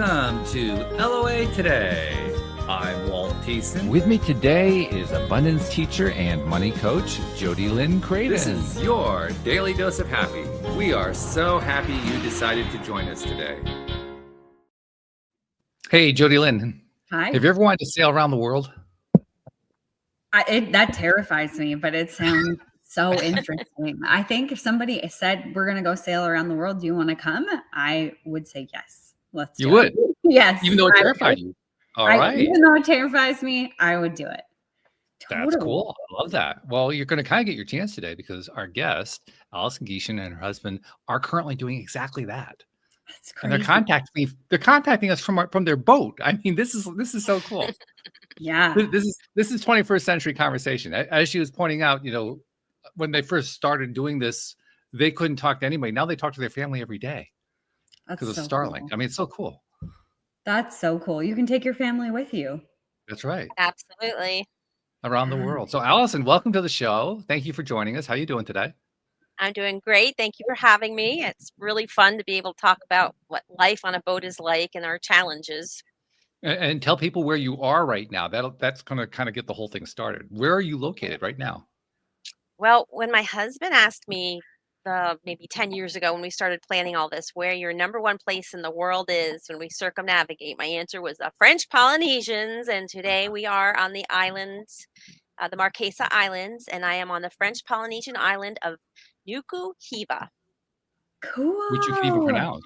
Welcome to LOA Today. I'm Walt Thiessen. With me today is abundance teacher and money coach, Jody Lynn Craven. This is your daily dose of happy. We are so happy you decided to join us today. Hey, Jody Lynn. Hi. Have you ever wanted to sail around the world? That terrifies me, but it sounds so interesting. I think if somebody said, we're going to go sail around the world, do you want to come? I would say yes. Let's do it. You would? Yes. Even though it terrified you? All right. Even though it terrifies me, I would do it. Totally. That's cool. I love that. Well, you're going to kind of get your chance today because our guest, Alison Gieschen, and her husband are currently doing exactly that. That's crazy. And they're contacting us from their boat. I mean, this is so cool. Yeah. This is 21st century conversation. As she was pointing out, when they first started doing this, they couldn't talk to anybody. Now they talk to their family every day because of Starlink. Cool. I mean, it's so cool. That's so cool. You can take your family with you. That's right. Absolutely. Around the world. So Alison, welcome to the show. Thank you for joining us. How are you doing today? I'm doing great. Thank you for having me. It's really fun to be able to talk about what life on a boat is like and our challenges. And tell people where you are right now. That's going to kind of get the whole thing started. Where are you located right now? Well, when my husband asked me maybe 10 years ago when we started planning all this, where your number one place in the world is when we circumnavigate, my answer was the French Polynesians. And today we are on the island, the Marquesa Islands, and I am on the French Polynesian island of Nuku Hiva. Cool. Which you can even pronounce.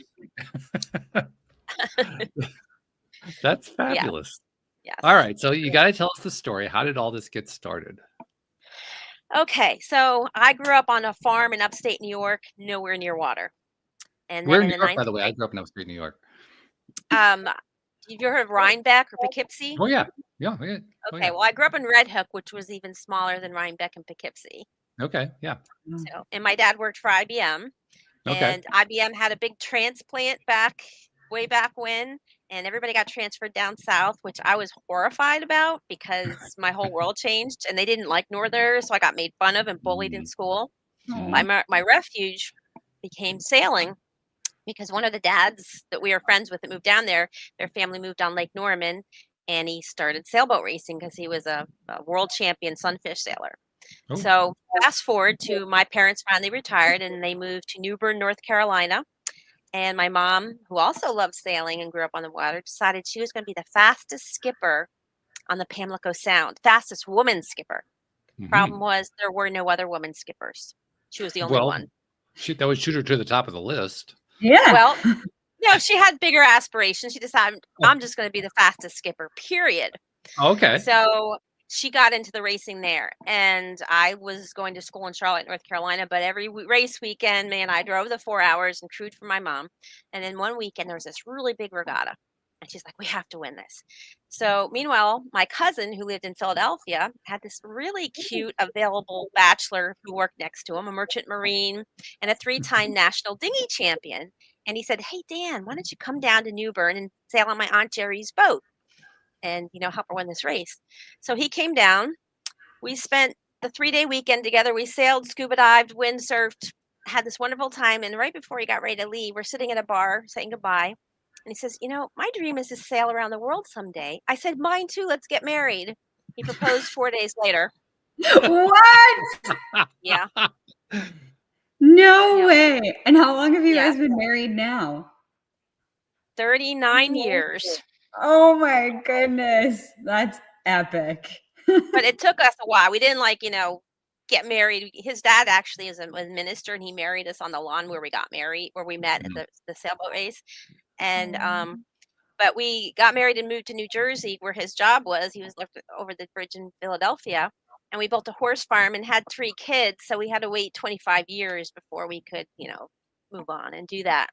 That's fabulous. Yes. All right. So you got to tell us the story. How did all this get started? Okay. So I grew up on a farm in upstate New York, nowhere near water. And We're in New York, by the way. I grew up in upstate New York. Have you ever heard of Rhinebeck or Poughkeepsie? Oh, yeah. Yeah. Okay. Oh, yeah. Well, I grew up in Red Hook, which was even smaller than Rhinebeck and Poughkeepsie. Okay. Yeah. So, and my dad worked for IBM. Okay. And IBM had a big transplant way back when, and everybody got transferred down south, which I was horrified about because my whole world changed, and they didn't like Northerners, so I got made fun of and bullied in school. My refuge became sailing because one of the dads that we were friends with that moved down there, their family moved on Lake Norman, and he started sailboat racing because he was a world champion sunfish sailor. Oh. So fast forward to my parents finally retired, and they moved to New Bern, North Carolina. And my mom, who also loved sailing and grew up on the water, decided she was going to be the fastest skipper on the Pamlico Sound, fastest woman skipper. Mm-hmm. Problem was there were no other woman skippers. She was the only one. That would shoot her to the top of the list. Yeah. Well, she had bigger aspirations. She decided, I'm just going to be the fastest skipper, period. Okay. So she got into the racing there, and I was going to school in Charlotte, North Carolina, but every race weekend, man, I drove the 4 hours and crewed for my mom. And then one weekend there was this really big regatta, and she's like, we have to win this. So meanwhile, my cousin who lived in Philadelphia had this really cute available bachelor who worked next to him, a merchant marine and a 3-time national dinghy champion. And he said, hey, Dan, why don't you come down to New Bern and sail on my Aunt Jerry's boat and, help her win this race. So he came down. We spent the 3-day weekend together. We sailed, scuba dived, windsurfed, had this wonderful time. And right before he got ready to leave, we're sitting at a bar saying goodbye. And he says, my dream is to sail around the world someday. I said, mine too. Let's get married. He proposed 4 days later. What? Yeah. No way. And how long have you guys been married now? 39 years. Oh my goodness. That's epic. But it took us a while. We didn't get married. His dad actually was a minister, and he married us on the lawn where we got married, where we met at the sailboat race. And but we got married and moved to New Jersey where his job was. He was left over the bridge in Philadelphia, and we built a horse farm and had 3 kids. So we had to wait 25 years before we could, move on and do that.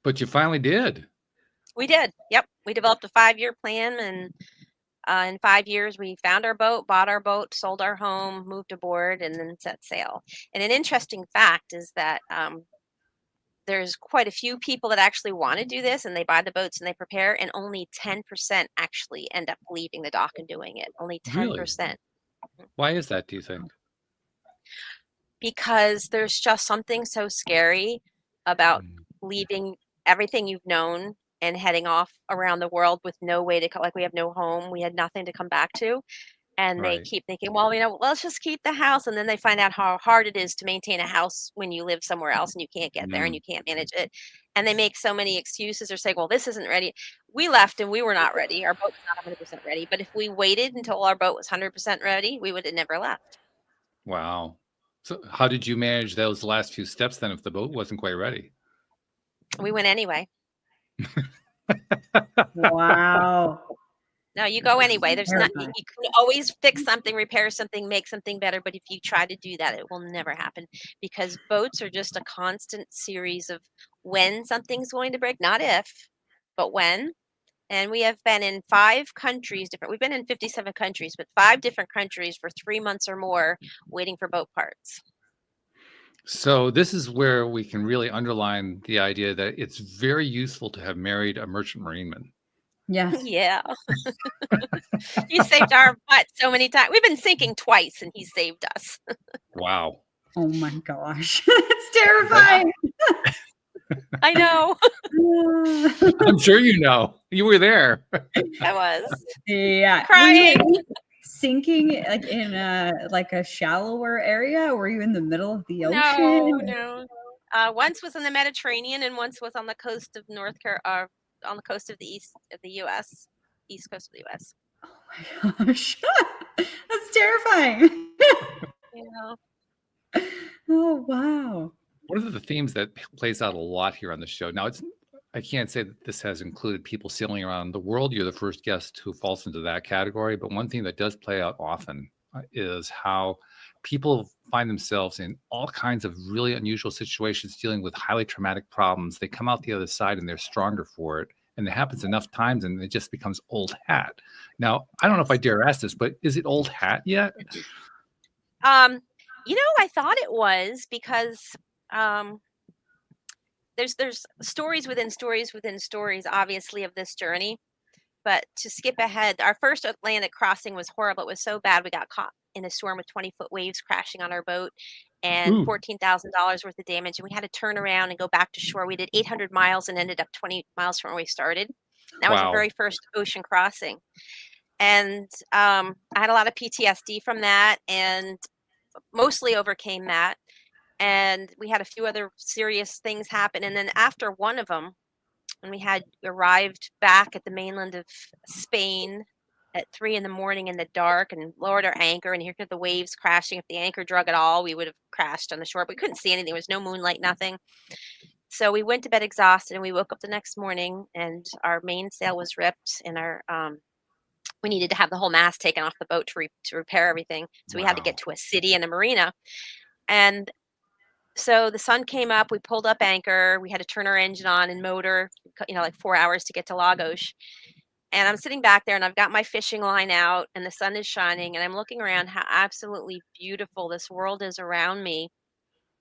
But you finally did. We did. Yep. We developed a 5-year plan, and in 5 years, we found our boat, bought our boat, sold our home, moved aboard, and then set sail. And an interesting fact is that there's quite a few people that actually want to do this, and they buy the boats and they prepare, and only 10% actually end up leaving the dock and doing it. Only 10%. Really? Why is that, do you think? Because there's just something so scary about leaving everything you've known and heading off around the world with no way to like we have no home. We had nothing to come back to. And they Right. keep thinking, well, let's just keep the house. And then they find out how hard it is to maintain a house when you live somewhere else and you can't get there and you can't manage it. And they make so many excuses or say, well, this isn't ready. We left and we were not ready. Our boat was not 100% ready. But if we waited until our boat was 100% ready, we would have never left. Wow. So how did you manage those last few steps then if the boat wasn't quite ready? We went anyway. Wow. No, you go anyway. There's not, you can always fix something, repair something, make something better. But if you try to do that, it will never happen because boats are just a constant series of when something's going to break, not if, but when. And we have been in 5 countries, we've been in 57 countries, but 5 different countries for 3 months or more waiting for boat parts. So this is where we can really underline the idea that it's very useful to have married a merchant marineman. Yes. Yeah. He saved our butt so many times. We've been sinking twice and he saved us. Wow. Oh my gosh. It's terrifying. I know. I'm sure you know. You were there. I was. Yeah. Crying. Were you sinking like in a shallower area? Or were you in the middle of the ocean? No. Once was in the Mediterranean and once was on the coast of on the coast of the east coast of the U.S. Oh my gosh. That's terrifying. Yeah. Oh, wow. One of the themes that plays out a lot here on the show. Now, I can't say that this has included people sailing around the world. You're the first guest who falls into that category. But one thing that does play out often is how people find themselves in all kinds of really unusual situations dealing with highly traumatic problems. They come out the other side and they're stronger for it. And it happens enough times and it just becomes old hat. Now, I don't know if I dare ask this, but is it old hat yet? I thought it was because there's stories within stories within stories, obviously, of this journey. But to skip ahead, our first Atlantic crossing was horrible. It was so bad we got caught in a storm with 20-foot waves crashing on our boat and $14,000 worth of damage. And we had to turn around and go back to shore. We did 800 miles and ended up 20 miles from where we started. That was our very first ocean crossing. And I had a lot of PTSD from that and mostly overcame that. And we had a few other serious things happen. And then after one of them, when we had arrived back at the mainland of Spain at 3 a.m. in the dark and lowered our anchor and here could the waves crashing. If the anchor drug at all, we would have crashed on the shore. But we couldn't see anything. There was no moonlight, nothing. So we went to bed exhausted and we woke up the next morning and our mainsail was ripped and we needed to have the whole mast taken off the boat to repair everything. So we had to get to a city and a marina. And so the sun came up, we pulled up anchor, we had to turn our engine on and motor, like 4 hours to get to Lagos. And I'm sitting back there and I've got my fishing line out and the sun is shining and I'm looking around how absolutely beautiful this world is around me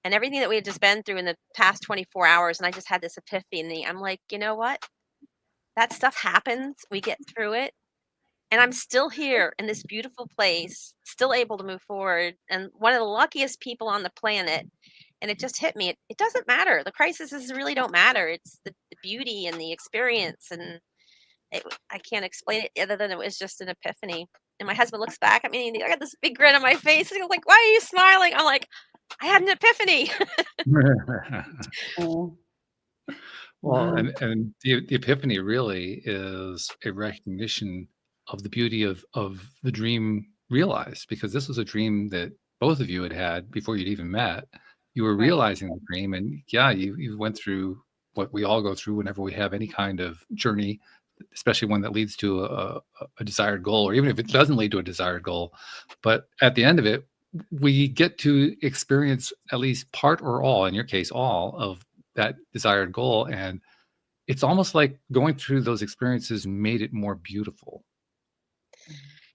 and everything that we had just been through in the past 24 hours. And I just had this epiphany. I'm like, you know what? That stuff happens. We get through it. And I'm still here in this beautiful place, still able to move forward. And one of the luckiest people on the planet. And it just hit me. It doesn't matter. The crises really don't matter. It's the beauty and the experience. And I can't explain it other than it was just an epiphany. And my husband looks back at me and I got this big grin on my face. And he's like, why are you smiling? I'm like, I had an epiphany. Well, and the epiphany really is a recognition of the beauty of the dream realized, because this was a dream that both of you had before you'd even met. You were realizing the dream, and you went through what we all go through whenever we have any kind of journey, especially one that leads to a desired goal, or even if it doesn't lead to a desired goal. But at the end of it, we get to experience at least part or all, in your case, all of that desired goal. And it's almost like going through those experiences made it more beautiful.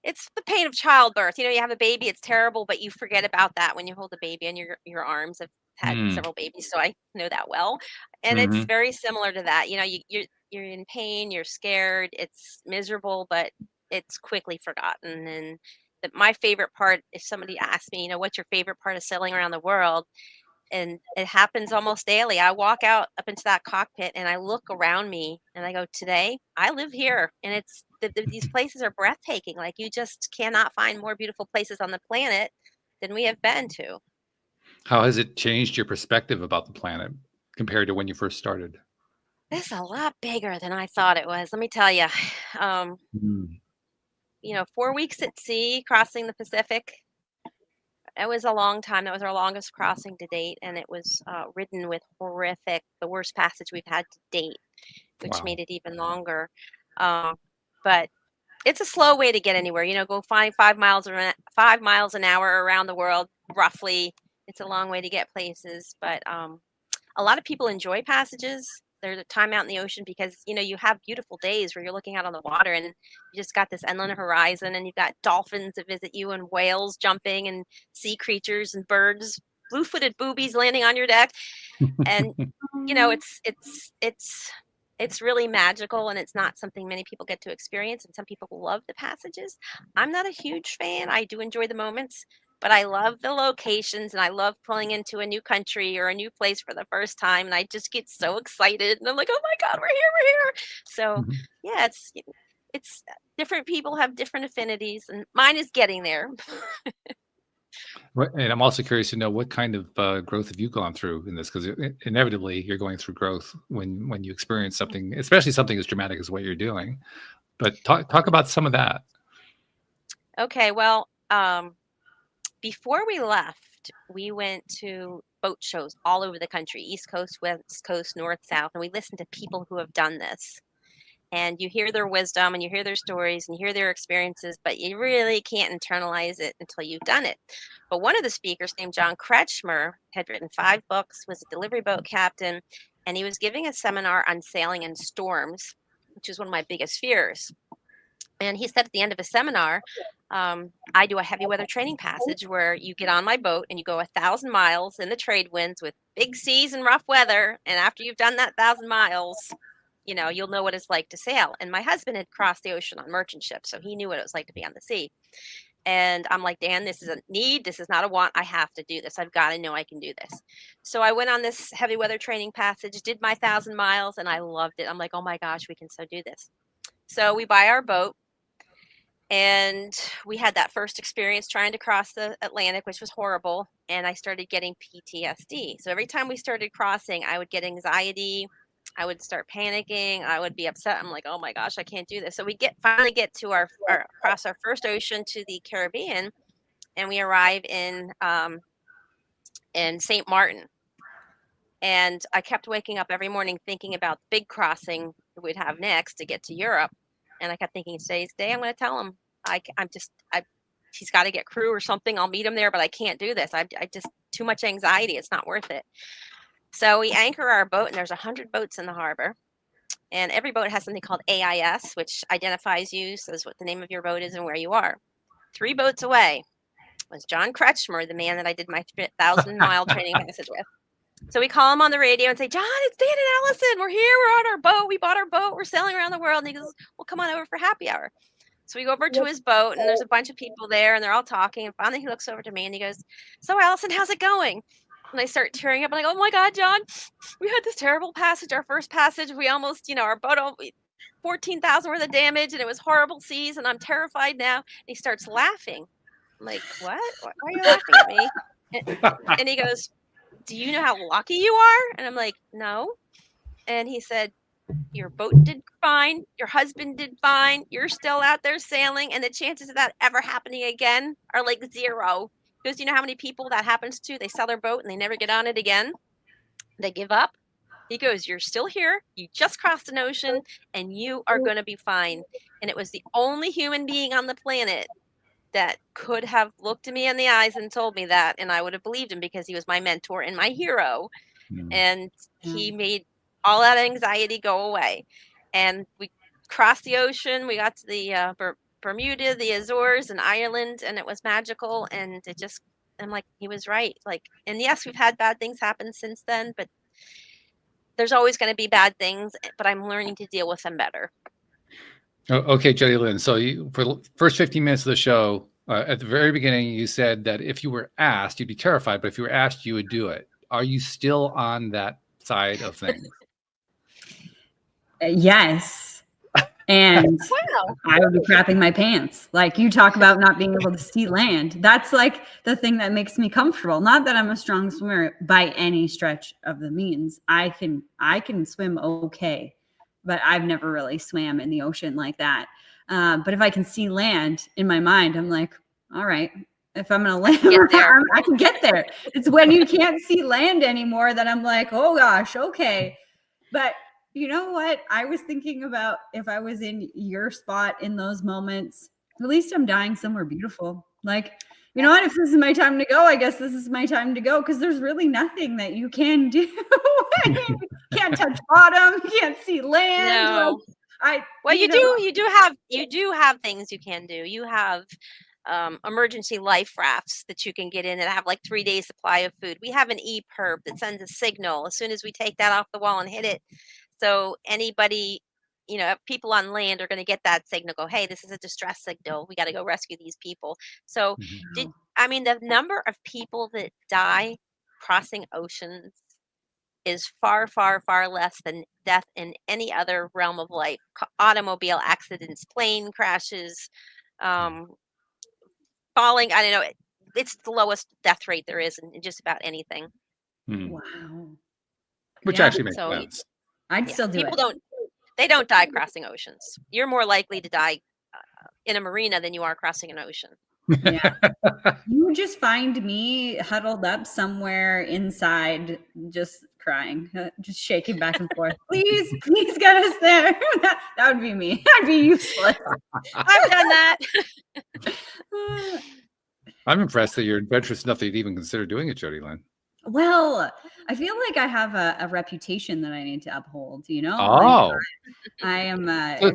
It's the pain of childbirth. You have a baby, it's terrible, but you forget about that when you hold a baby in your arms. I've had several babies, so I know that well. And it's very similar to that. You're in pain, you're scared, it's miserable, but it's quickly forgotten. And my favorite part, if somebody asked me, what's your favorite part of sailing around the world? and it happens almost daily. I walk out up into that cockpit and I look around me and I go, today I live here, and it's these places are breathtaking. Like, you just cannot find more beautiful places on the planet than we have been to. How has it changed your perspective about the planet compared to when you first started? It's a lot bigger than I thought it was. Let me tell you. Mm. 4 weeks at sea, crossing the Pacific. It was a long time. That was our longest crossing to date, and it was ridden with the worst passage we've had to date, which Wow. made it even longer. But it's a slow way to get anywhere. Go find 5 miles an hour around the world, roughly. It's a long way to get places, but a lot of people enjoy passages. There's a time out in the ocean because, you have beautiful days where you're looking out on the water and you just got this endless horizon, and you've got dolphins that visit you and whales jumping and sea creatures and birds, blue-footed boobies landing on your deck. And, it's really magical, and it's not something many people get to experience. And some people love the passages. I'm not a huge fan. I do enjoy the moments, but I love the locations, and I love pulling into a new country or a new place for the first time. And I just get so excited, and I'm like, oh my God, we're here. So Mhm. yeah, it's different people have different affinities, and mine is getting there. And I'm also curious to know what kind of growth have you gone through in this? Because inevitably you're going through growth when you experience something, especially something as dramatic as what you're doing. But talk about some of that. Okay, well, before we left, we went to boat shows all over the country, East Coast, West Coast, North, South, and we listened to people who have done this. And you hear their wisdom, and you hear their stories, and you hear their experiences, but you really can't internalize it until you've done it. But one of the speakers, named John Kretschmer, had written 5 books, was a delivery boat captain, and he was giving a seminar on sailing in storms, which is one of my biggest fears. And he said at the end of a seminar, I do a heavy weather training passage where you get on my boat and you go 1,000 miles in the trade winds with big seas and rough weather. And after you've done that 1,000 miles, you'll know what it's like to sail. And my husband had crossed the ocean on merchant ships, so he knew what it was like to be on the sea. And I'm like, Dan, this is a need. This is not a want. I have to do this. I've got to know I can do this. So I went on this heavy weather training passage, did my 1,000 miles, and I loved it. I'm like, oh my gosh, we can so do this. So we buy our boat, and we had that first experience trying to cross the Atlantic, which was horrible. And I started getting PTSD. So every time we started crossing, I would get anxiety. I would start panicking. I would be upset. I'm like, oh my gosh, I can't do this. So we finally get to cross our first ocean to the Caribbean, and we arrive in St. Martin. And I kept waking up every morning thinking about the big crossing that we'd have next to get to Europe. And I kept thinking, today's the day I'm going to tell him. He's got to get crew or something. I'll meet him there, but I can't do this. I just too much anxiety. It's not worth it. So we anchor our boat, and there's 100 boats in the harbor, and every boat has something called AIS, which identifies you, says what the name of your boat is and where you are. 3 boats away was John Kretschmer, the man that I did my 1,000-mile training passage with. So we call him on the radio and say, John, it's Dan and Allison. We're here. We're on our boat. We bought our boat. We're sailing around the world. And he goes, well, come on over for happy hour. So we go over to his boat, and there's a bunch of people there, and they're all talking. And finally he looks over to me and he goes, so Allison, how's it going? And I start tearing up. I'm like, oh my God, John, we had this terrible passage. Our first passage, we almost, our boat, 14,000 worth of damage, and it was horrible seas, and I'm terrified now. And he starts laughing. I'm like, what? Why are you laughing at me? And he goes, do you know how lucky you are? And I'm like, no. And he said, your boat did fine. Your husband did fine. You're still out there sailing. And the chances of that ever happening again are like 0. Because you know how many people that happens to? They sell their boat and they never get on it again. They give up. He goes, you're still here. You just crossed an ocean, and you are going to be fine. And it was the only human being on the planet that could have looked at me in the eyes and told me that, and I would have believed him because he was my mentor and my hero. And he made all that anxiety go away. And we crossed the ocean. We got to the Bermuda, the Azores, and Ireland, and it was magical. And I'm like, he was right. Like, and yes, we've had bad things happen since then, but there's always going to be bad things, but I'm learning to deal with them better. Okay, Jody Lynn. So for the first 15 minutes of the show, at the very beginning, you said that if you were asked, you'd be terrified, but if you were asked, you would do it. are you still on that side of things? Yes. And Wow. I would be crapping my pants. Like, you talk about not being able to see land. That's like the thing that makes me comfortable. Not that I'm a strong swimmer by any stretch of the means. I can swim okay, but I've never really swam in the ocean like that. But if I can see land in my mind, I'm like, all right, if I'm going to land, Get there. I can get there. It's when you can't see land anymore that I'm like, oh gosh, okay. But you know what? I was thinking about if I was in your spot in those moments, at least I'm dying somewhere beautiful. Like, you know what? If this is my time to go, I guess this is my time to go, because there's really nothing that you can do. I mean, you can't touch bottom, you can't see land. No. Like, Well, you do have things you can do. You have emergency life rafts that you can get in and have like 3 days supply of food. We have an e-perp that sends a signal as soon as we take that off the wall and hit it. So anybody, people on land are going to get that signal, go, hey, this is a distress signal. We got to go rescue these people. So the number of people that die crossing oceans is far, far, far less than death in any other realm of life. Automobile accidents, plane crashes, falling. I don't know. It's the lowest death rate there is in just about anything. wow. Which actually makes So sense. I'd still do people it. They don't die crossing oceans. You're more likely to die in a marina than you are crossing an ocean. Yeah. You would just find me huddled up somewhere inside, just crying, just shaking back and forth. Please get us there. That would be me. I'd be useless. I've done that. I'm impressed that you're adventurous enough that you'd even consider doing it, Jody Lynn. Well, I feel like I have a reputation that I need to uphold, Oh. Like, I am.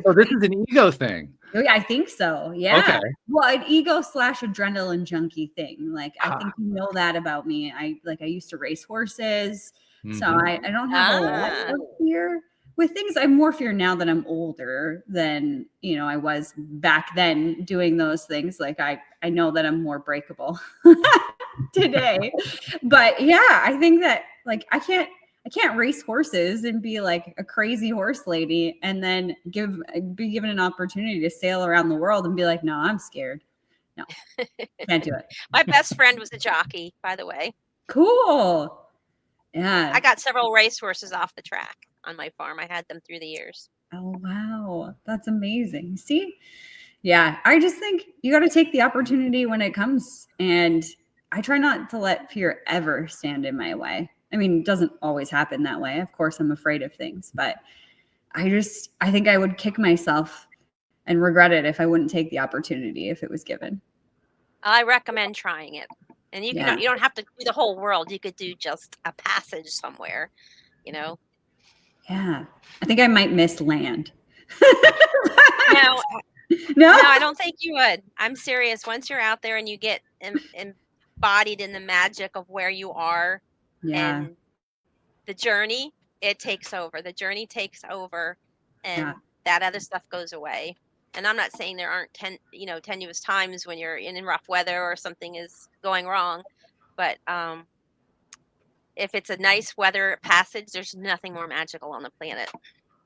So this is an ego thing. I think so. Yeah. Okay. Well, an ego / adrenaline junkie thing. Like, I think you know that about me. I used to race horses. So I don't have a lot of fear with things. I have more fear now that I'm older than, I was back then doing those things. Like, I know that I'm more breakable today. But yeah, I think that, like, I can't race horses and be like a crazy horse lady and then be given an opportunity to sail around the world and be like, no, I'm scared. No, can't do it. My best friend was a jockey, by the way. Cool. Yeah. I got several racehorses off the track on my farm. I had them through the years. Oh, wow. That's amazing. See? Yeah. I just think you got to take the opportunity when it comes. And I try not to let fear ever stand in my way. I mean, it doesn't always happen that way. Of course, I'm afraid of things, but I think I would kick myself and regret it if I wouldn't take the opportunity if it was given. I recommend trying it. And you don't have to do the whole world. You could do just a passage somewhere, Yeah. I think I might miss land. No, I don't think you would. I'm serious. Once you're out there and you get embodied in the magic of where you are, and the journey, it takes over. The journey takes over, and that other stuff goes away. And I'm not saying there aren't tenuous times when you're in rough weather or something is going wrong, but if it's a nice weather passage, there's nothing more magical on the planet.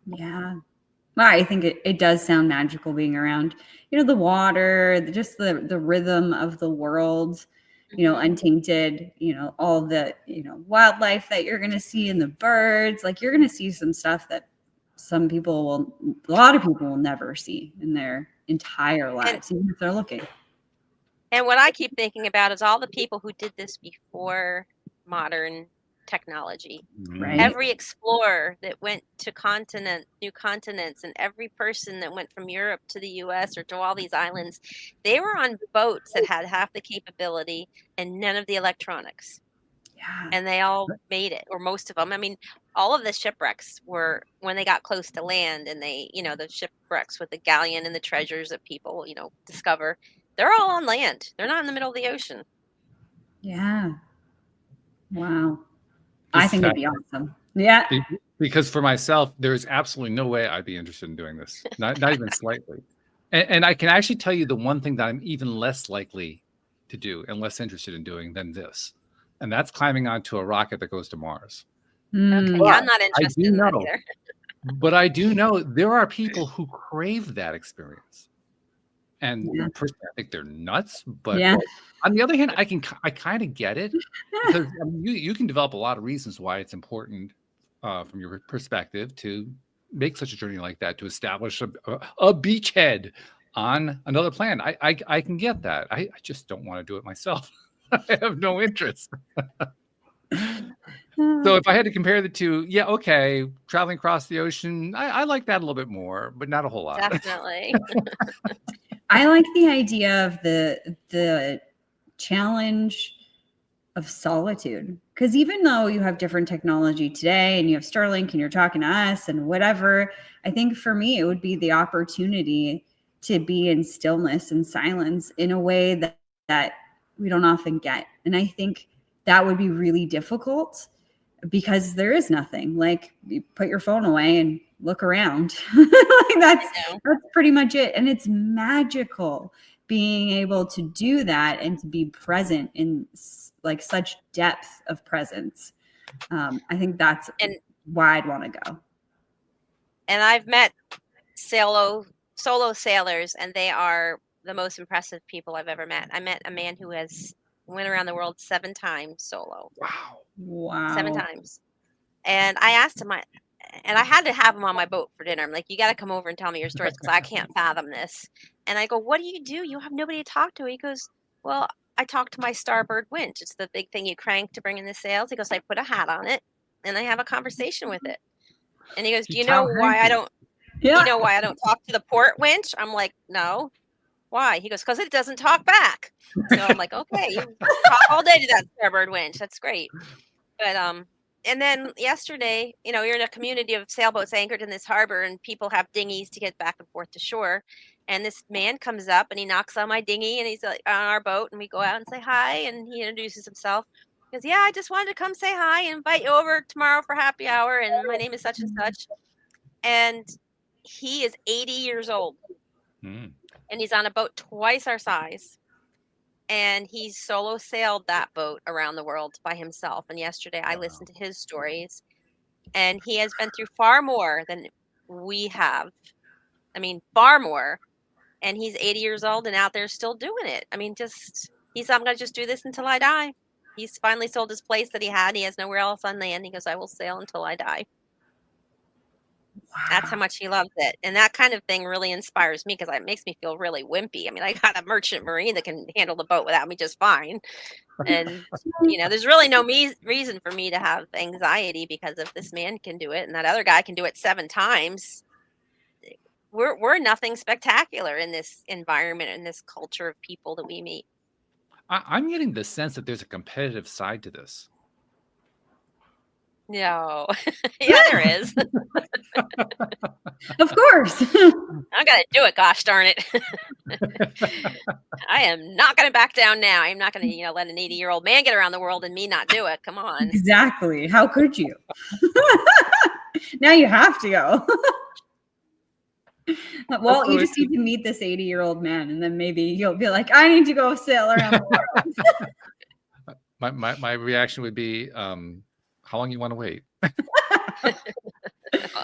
Yeah. Well, I think it does sound magical being around, the water, just the rhythm of the world, untainted, all the, wildlife that you're going to see and the birds. Like, you're going to see some stuff that a lot of people will never see in their entire lives, even if they're looking. And what I keep thinking about is all the people who did this before modern technology. Right. Every explorer that went to new continents, and every person that went from Europe to the US or to all these islands, they were on boats that had half the capability and none of the electronics. Yeah. And they all made it, or most of them. I mean, all of the shipwrecks were when they got close to land, and they, the shipwrecks with the galleon and the treasures that people, discover, they're all on land. They're not in the middle of the ocean. Yeah. Wow. I think it'd be awesome. Yeah. Because for myself, there's absolutely no way I'd be interested in doing this. Not even slightly. And I can actually tell you the one thing that I'm even less likely to do and less interested in doing than this. and that's climbing onto a rocket that goes to Mars. Okay, But I'm not interested in that either. But I do know there are people who crave that experience. And personally, I think they're nuts. But on the other hand, I kind of get it, because you can develop a lot of reasons why it's important from your perspective to make such a journey like that, to establish a beachhead on another planet. I can get that. I just don't want to do it myself. I have no interest. So if I had to compare the two, okay, traveling across the ocean, I like that a little bit more, but not a whole lot. Definitely. I like the idea of the challenge of solitude, because even though you have different technology today and you have Starlink and you're talking to us and whatever, I think for me it would be the opportunity to be in stillness and silence in a way that we don't often get. And I think that would be really difficult, because there is nothing. Like, you put your phone away and look around. Like that's pretty much it. And it's magical being able to do that and to be present in like such depth of presence. I think that's why I'd want to go. And I've met solo sailors, and they are the most impressive people I've ever met. I met a man who went around the world 7 times solo. Wow. 7 times. And I asked him, and I had to have him on my boat for dinner. I'm like, you got to come over and tell me your stories, because I can't fathom this. And I go, what do? You have nobody to talk to. He goes, well, I talk to my starboard winch. It's the big thing you crank to bring in the sails. He goes, I put a hat on it and I have a conversation with it. And he goes, do you know why I don't? Yeah. You know why I don't talk to the port winch? I'm like, no. Why? He goes, because it doesn't talk back. So I'm like, okay, you talk all day to that starboard winch. That's great. But and then yesterday, you're in a community of sailboats anchored in this harbor, and people have dinghies to get back and forth to shore. And this man comes up and he knocks on my dinghy, and he's like on our boat, and we go out and say hi, and he introduces himself. He goes, yeah, I just wanted to come say hi and invite you over tomorrow for happy hour, and my name is such and such. And he is 80 years old. And he's on a boat twice our size. And he's solo sailed that boat around the world by himself. And yesterday I listened to his stories, and he has been through far more than we have. I mean, far more. And he's 80 years old and out there still doing it. I mean, he said, I'm going to just do this until I die. He's finally sold his place that he had. He has nowhere else on land. He goes, I will sail until I die. Wow. That's how much he loves it. And that kind of thing really inspires me, because it makes me feel really wimpy. I mean, I got a merchant marine that can handle the boat without me just fine. And, there's really no reason for me to have anxiety, because if this man can do it and that other guy can do it 7 times, we're nothing spectacular in this environment, in this culture of people that we meet. I'm getting the sense that there's a competitive side to this. No. Yeah, there is. Of course. I gotta do it, gosh darn it. I am not gonna back down now. I'm not gonna, let an 80-year-old man get around the world and me not do it. Come on. Exactly. How could you? Now you have to go. Well, you just need to meet this 80-year-old man, and then maybe you'll be like, I need to go sail around the world. My reaction would be, how long you want to wait? Well,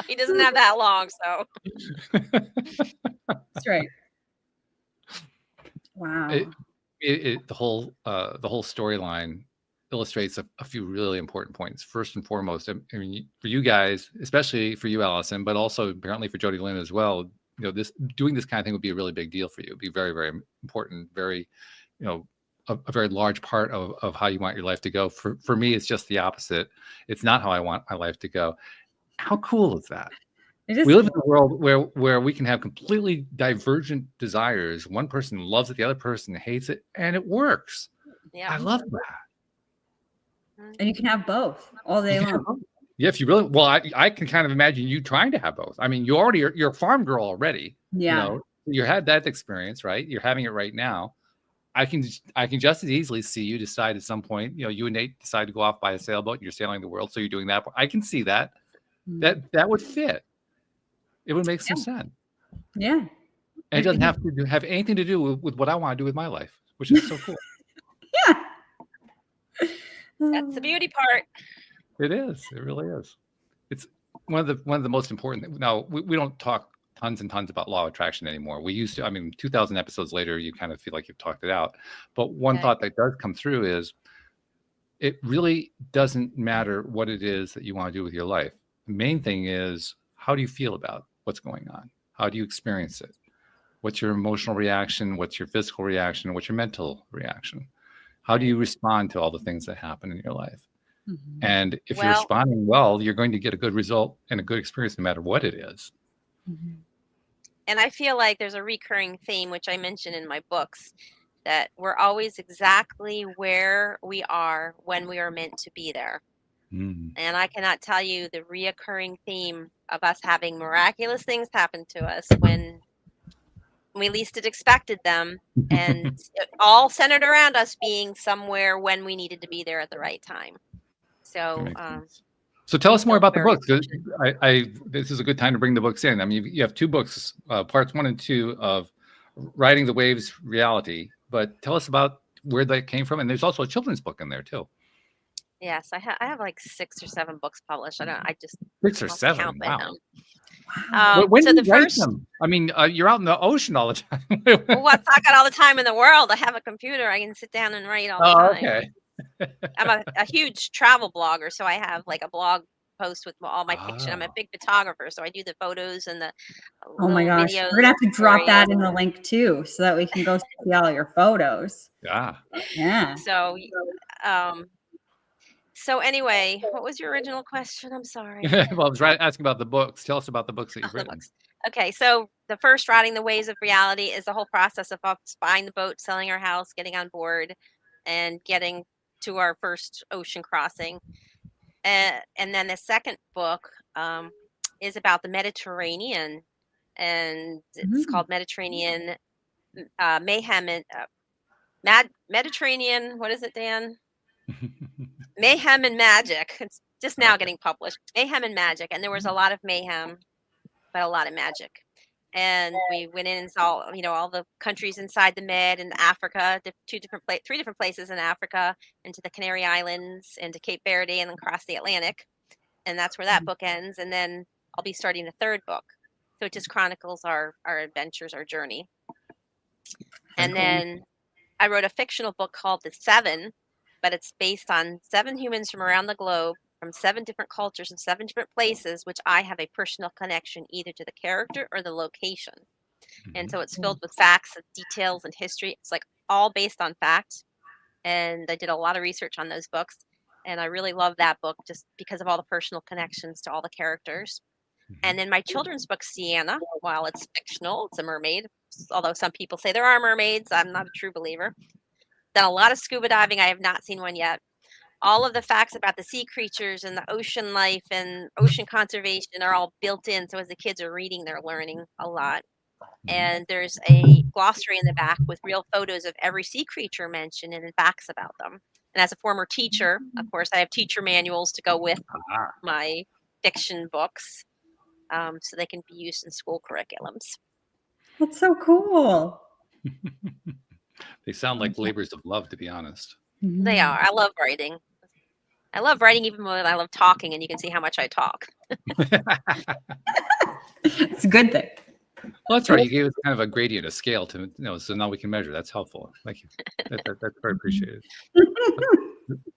he doesn't have that long, so. That's right. Wow. The whole storyline illustrates a few really important points. First and foremost, I mean, for you guys, especially for you, Alison, but also apparently for Jody Lynn as well, doing this kind of thing would be a really big deal for you. It'd be very, very important, very, a very large part of how you want your life to go. For me, it's just the opposite. It's not how I want my life to go. How cool is that? We live in a world where we can have completely divergent desires. One person loves it, the other person hates it, and it works. Yeah. I love that. And you can have both all day long. Yeah, if you really, I can kind of imagine you trying to have both. I mean, you're a farm girl already. Yeah. You had that experience, right? You're having it right now. I can just as easily see you decide at some point, you and Nate decide to go off by a sailboat and you're sailing the world. So you're doing that. I can see that. That would fit. It would make some sense. Yeah. And it doesn't have to have anything to do with what I want to do with my life, which is so cool. Yeah. That's the beauty part. It is. It really is. It's one of the most important. Now we don't talk tons and tons about law of attraction anymore. We used to. I mean, 2,000 episodes later, you kind of feel like you've talked it out. But one thought that does come through is, it really doesn't matter what it is that you want to do with your life. The main thing is, how do you feel about what's going on? How do you experience it? What's your emotional reaction? What's your physical reaction? What's your mental reaction? How do you respond to all the things that happen in your life? Mm-hmm. And if you're responding well, you're going to get a good result and a good experience no matter what it is. Mm-hmm. And I feel like there's a recurring theme, which I mentioned in my books, that we're always exactly where we are when we are meant to be there. Mm. And I cannot tell you the reoccurring theme of us having miraculous things happen to us when we least expected them, and it all centered around us being somewhere when we needed to be there at the right time. So, so tell us more about the books. This is a good time to bring the books in. I mean, you have 2 books, parts 1 and 2 of Riding the Waves Reality. But tell us about where that came from, and there's also a children's book in there too. Yes, I have like 6 or 7 books published. I just 6 or 7. Count wow. When so do you write them? I mean, you're out in the ocean all the time. Well, I got all the time in the world. I have a computer. I can sit down and write all the time. Okay. I'm a huge travel blogger, so I have like a blog post with all my fiction. I'm a big photographer, so I do the photos and the oh my gosh, we're gonna have to drop that in the link too, so that we can go see all your photos. Yeah. So anyway, what was your original question? I'm sorry. Well, I was asking about the books. Tell us about the books that you've written. Okay, so the first, Riding the Waves of Reality, is the whole process of us buying the boat, selling our house, getting on board, and getting to our first ocean crossing. And then the second book is about the Mediterranean, and it's called Mediterranean Mayhem and Mediterranean. What is it, Dan? Mayhem and Magic. It's just now getting published. Mayhem and Magic, and there was a lot of mayhem, but a lot of magic. And we went in and saw, all the countries inside the Med and Africa, 3 different places in Africa, into the Canary Islands, into Cape Verde, and then across the Atlantic. And that's where that book ends. And then I'll be starting the 3rd book. So it just chronicles our adventures, our journey. And then I wrote a fictional book called The 7, but it's based on 7 humans from around the globe, from 7 different cultures and 7 different places, which I have a personal connection either to the character or the location. And so it's filled with facts, details, and history. It's like all based on fact. And I did a lot of research on those books. And I really love that book just because of all the personal connections to all the characters. And then my children's book, Sienna, while it's fictional, it's a mermaid. Although some people say there are mermaids, I'm not a true believer. Done a lot of scuba diving. I have not seen one yet. All of the facts about the sea creatures and the ocean life and ocean conservation are all built in. So as the kids are reading, they're learning a lot. And there's a glossary in the back with real photos of every sea creature mentioned and facts about them. And as a former teacher, of course, I have teacher manuals to go with my fiction books, so they can be used in school curriculums. That's so cool. They sound like labors of love, to be honest. They are. I love writing. I love writing even more than I love talking, and you can see how much I talk. It's a good thing. Well, that's right. You gave us kind of a gradient, a scale to so now we can measure. That's helpful. Thank you. That's very appreciated.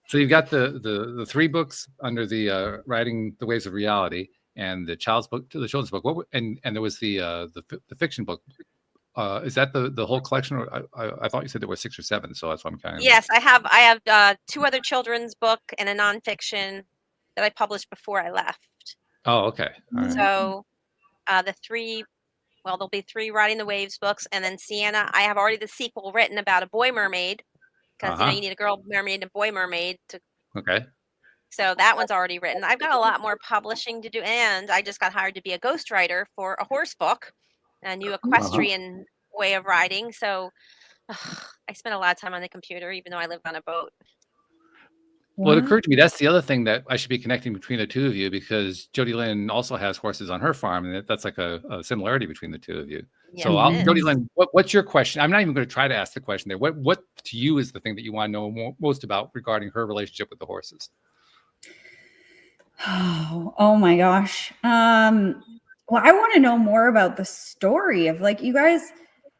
So you've got the 3 books under the Riding the Waves of Reality, and the children's book. And there was the fiction book. Is that the whole collection? Or I thought you said there were 6 or 7, so that's what I'm kind of. Yes, I have 2 other children's book and a nonfiction that I published before I left. Oh, okay. All right. So there'll be 3 Riding the Waves books, and then Sienna. I have already the sequel written about a boy mermaid, because you need a girl mermaid and a boy mermaid to. Okay. So that one's already written. I've got a lot more publishing to do, and I just got hired to be a ghostwriter for a horse book, a new equestrian way of riding. So I spent a lot of time on the computer, even though I live on a boat. Well, it occurred to me that's the other thing that I should be connecting between the two of you, because Jody Lynn also has horses on her farm, and that's like a similarity between the two of you. Yes, So, it Jody is. Lynn, what's your question? I'm not even going to try to ask the question there. What to you is the thing that you want to know most about regarding her relationship with the horses? Oh my gosh. Well, I want to know more about the story of like you guys.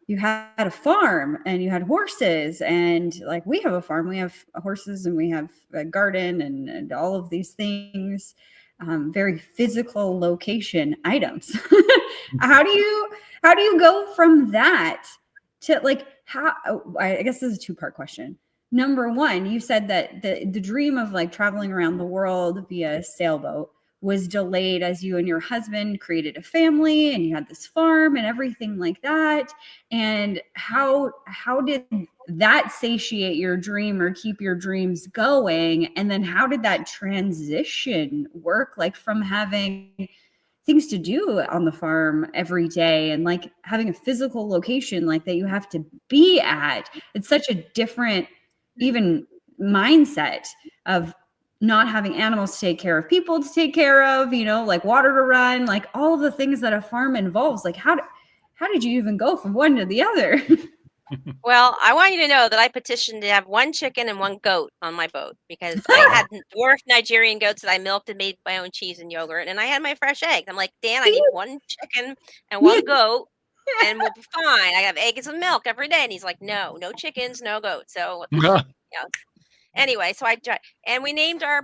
You had a farm and you had horses, and like we have a farm, we have horses and we have a garden and all of these things, very physical location items. how do you go from that to like how? I guess this is a two-part question. Number one, you said that the dream of like traveling around the world via sailboat was delayed as you and your husband created a family and you had this farm and everything like that. And how did that satiate your dream or keep your dreams going? And then how did that transition work, like from having things to do on the farm every day and like having a physical location like that you have to be at? It's such a different even mindset of not having animals to take care of, people to take care of, like water to run, like all of the things that a farm involves. Like how did you even go from one to the other? Well, I want you to know that I petitioned to have one chicken and one goat on my boat because I had dwarf Nigerian goats that I milked and made my own cheese and yogurt, and I had my fresh eggs. I'm like, Dan, I need one chicken and one goat, and we'll be fine. I have eggs and milk every day. And he's like, no chickens, no goats. So, anyway, so and we named our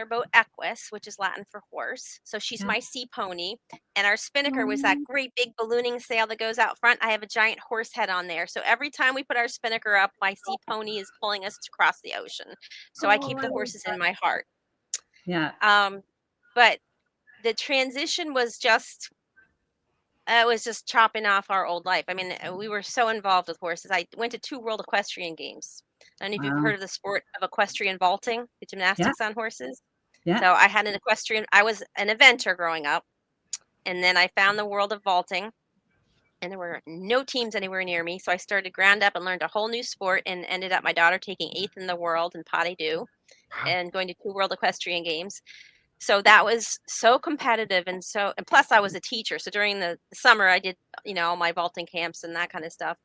boat Equus, which is Latin for horse. So she's my sea pony, and our spinnaker was that great big ballooning sail that goes out front. I have a giant horse head on there. So every time we put our spinnaker up, my sea pony is pulling us across the ocean. So I keep the horses in my heart. Yeah. But the transition was just chopping off our old life. I mean, we were so involved with horses. I went to 2 World Equestrian Games. I don't know if you've heard of the sport of equestrian vaulting, the gymnastics on horses. Yeah. So I was an eventer growing up, and then I found the world of vaulting, and there were no teams anywhere near me. So I started ground up and learned a whole new sport, and ended up my daughter taking 8th in the world in pas de deux and going to 2 World Equestrian Games. So that was so competitive, and plus I was a teacher. So during the summer I did, all my vaulting camps and that kind of stuff.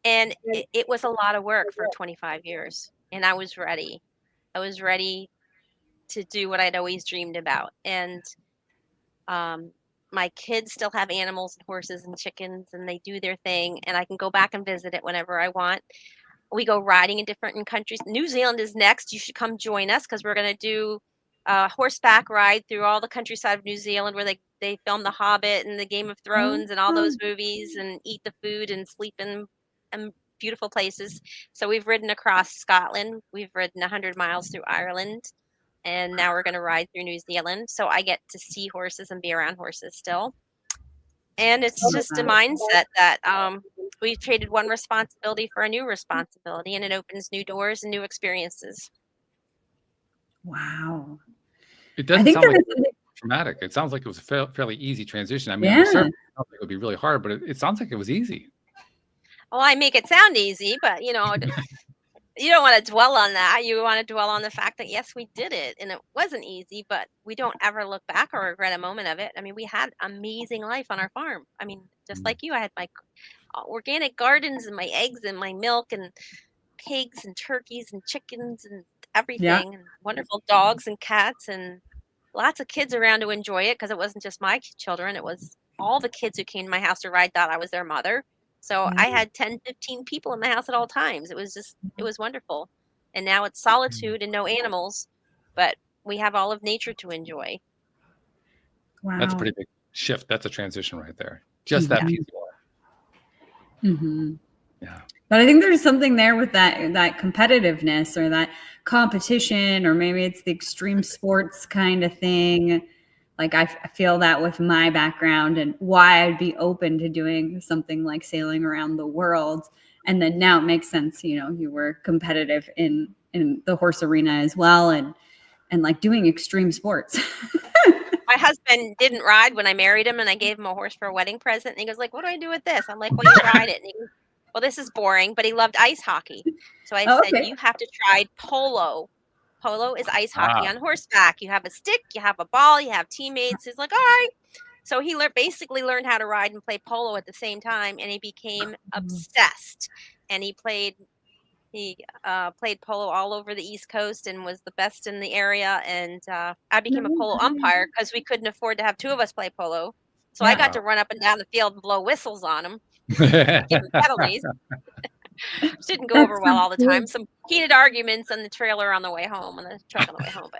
And it was a lot of work for 25 years, and I was ready. I was ready to do what I'd always dreamed about. And my kids still have animals and horses and chickens, and they do their thing, and I can go back and visit it whenever I want. We go riding in different countries. New Zealand is next. You should come join us because we're going to do a horseback ride through all the countryside of New Zealand where they filmed The Hobbit and the Game of Thrones and all those movies, and eat the food and sleep in beautiful places. So we've ridden across Scotland. We've ridden 100 miles through Ireland. And now we're going to ride through New Zealand. So I get to see horses and be around horses still. And it's just a mindset that we've traded one responsibility for a new responsibility, and it opens new doors and new experiences. Wow. It doesn't sound like traumatic. It sounds like it was a fairly easy transition. I mean, it sounds like it would be really hard, but it sounds like it was easy. Well, I make it sound easy, but you don't want to dwell on that. You want to dwell on the fact that, yes, we did it, and it wasn't easy, but we don't ever look back or regret a moment of it. I mean, we had amazing life on our farm. I mean, just like you, I had my organic gardens and my eggs and my milk and pigs and turkeys and chickens and everything, and wonderful dogs and cats and lots of kids around to enjoy it, because it wasn't just my children. It was all the kids who came to my house to ride thought I was their mother. So I had 10, 15 people in the house at all times. It was wonderful. And now it's solitude and no animals, but we have all of nature to enjoy. Wow. That's a pretty big shift. That's a transition right there. Just that piece more. Mm-hmm. Yeah. But I think there's something there with that competitiveness or that competition, or maybe it's the extreme sports kind of thing. Like I feel that with my background and why I'd be open to doing something like sailing around the world. And then now it makes sense, you were competitive in the horse arena as well, and like doing extreme sports. My husband didn't ride when I married him, and I gave him a horse for a wedding present. And he goes like, "What do I do with this?" I'm like, "Well, you ride it." And he goes, Well, this is boring, but he loved ice hockey. So I said, okay. you have to try polo. Polo is ice hockey on horseback. You have a stick, you have a ball, you have teammates. He's like, all right. So he basically learned how to ride and play polo at the same time, and he became obsessed. And he played polo all over the East Coast and was the best in the area. And I became a polo umpire because we couldn't afford to have two of us play polo. So I got to run up and down the field and blow whistles on him, give him penalties. Didn't go over well all the time. Some heated arguments on the trailer on the way home, on the truck on the way home.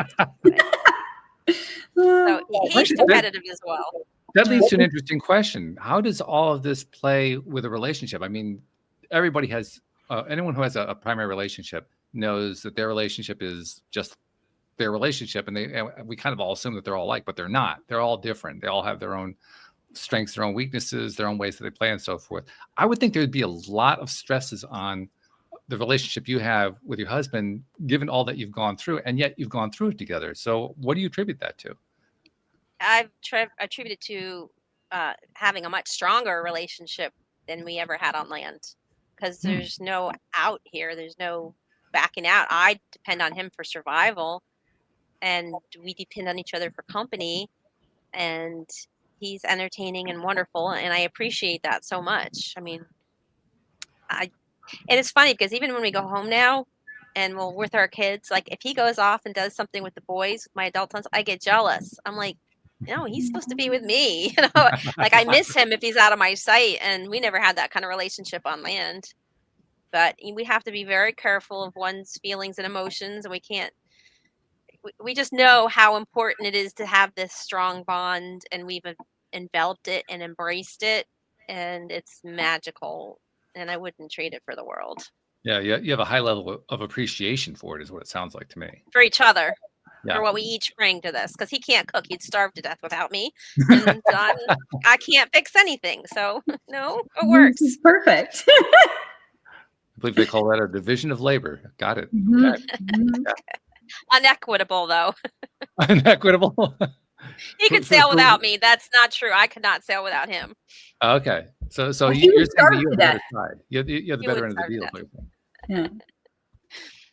But so he's competitive as well. That leads to an interesting question. How does all of this play with a relationship? I mean, everybody has, anyone who has a primary relationship knows that their relationship is just their relationship. And we kind of all assume that they're all alike, but they're not. They're all different. They all have their own strengths, their own weaknesses, their own ways that they play and so forth. I would think there'd be a lot of stresses on the relationship you have with your husband, given all that you've gone through, and yet you've gone through it together. So what do you attribute that to? I've attributed to having a much stronger relationship than we ever had on land, because there's no out here. There's no backing out. I depend on him for survival, and we depend on each other for company, and he's entertaining and wonderful, and I appreciate that so much. I mean, and it's funny because even when we go home now and we're with our kids, like if he goes off and does something with the boys, with my adult sons, I get jealous. I'm like, no, he's supposed to be with me. You know, like I miss him if he's out of my sight, and we never had that kind of relationship on land. But we have to be very careful of one's feelings and emotions, and we just know how important it is to have this strong bond, and we've enveloped it and embraced it, and it's magical, and I wouldn't trade it for the world. Yeah, you have a high level of appreciation for it, is what it sounds like to me. For each other. Yeah. For what we each bring to this, because he can't cook. He'd starve to death without me. And I can't fix anything. So, no, it works. It's perfect. I believe they call that a division of labor. Got it. Yeah. Unequitable, though. Unequitable? He could sail without me. That's not true. I could not sail without him. Okay. So you're saying that you have the better side. You have the better end of the deal. Yeah.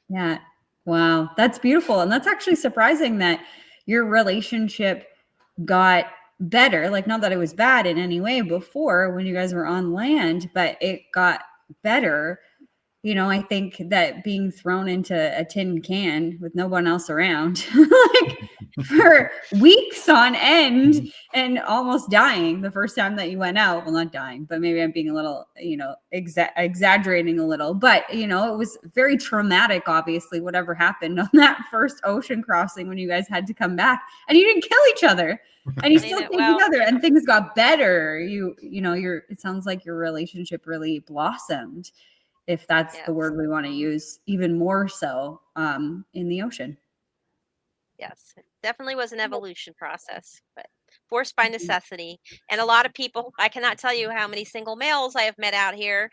Yeah. Wow. That's beautiful. And that's actually surprising that your relationship got better. Like, not that it was bad in any way before when you guys were on land, but it got better. You know, I think that being thrown into a tin can with no one else around, like for weeks on end and almost dying the first time that you went out. Well, not dying, but maybe I'm being a little, exaggerating a little, but it was very traumatic, obviously, whatever happened on that first ocean crossing when you guys had to come back, and you didn't kill each other, and you still came together, and things got better. It sounds like your relationship really blossomed, if that's the word we want to use, even more so in the ocean. Yes, it definitely was an evolution process, but forced by necessity. And a lot of people, I cannot tell you how many single males I have met out here.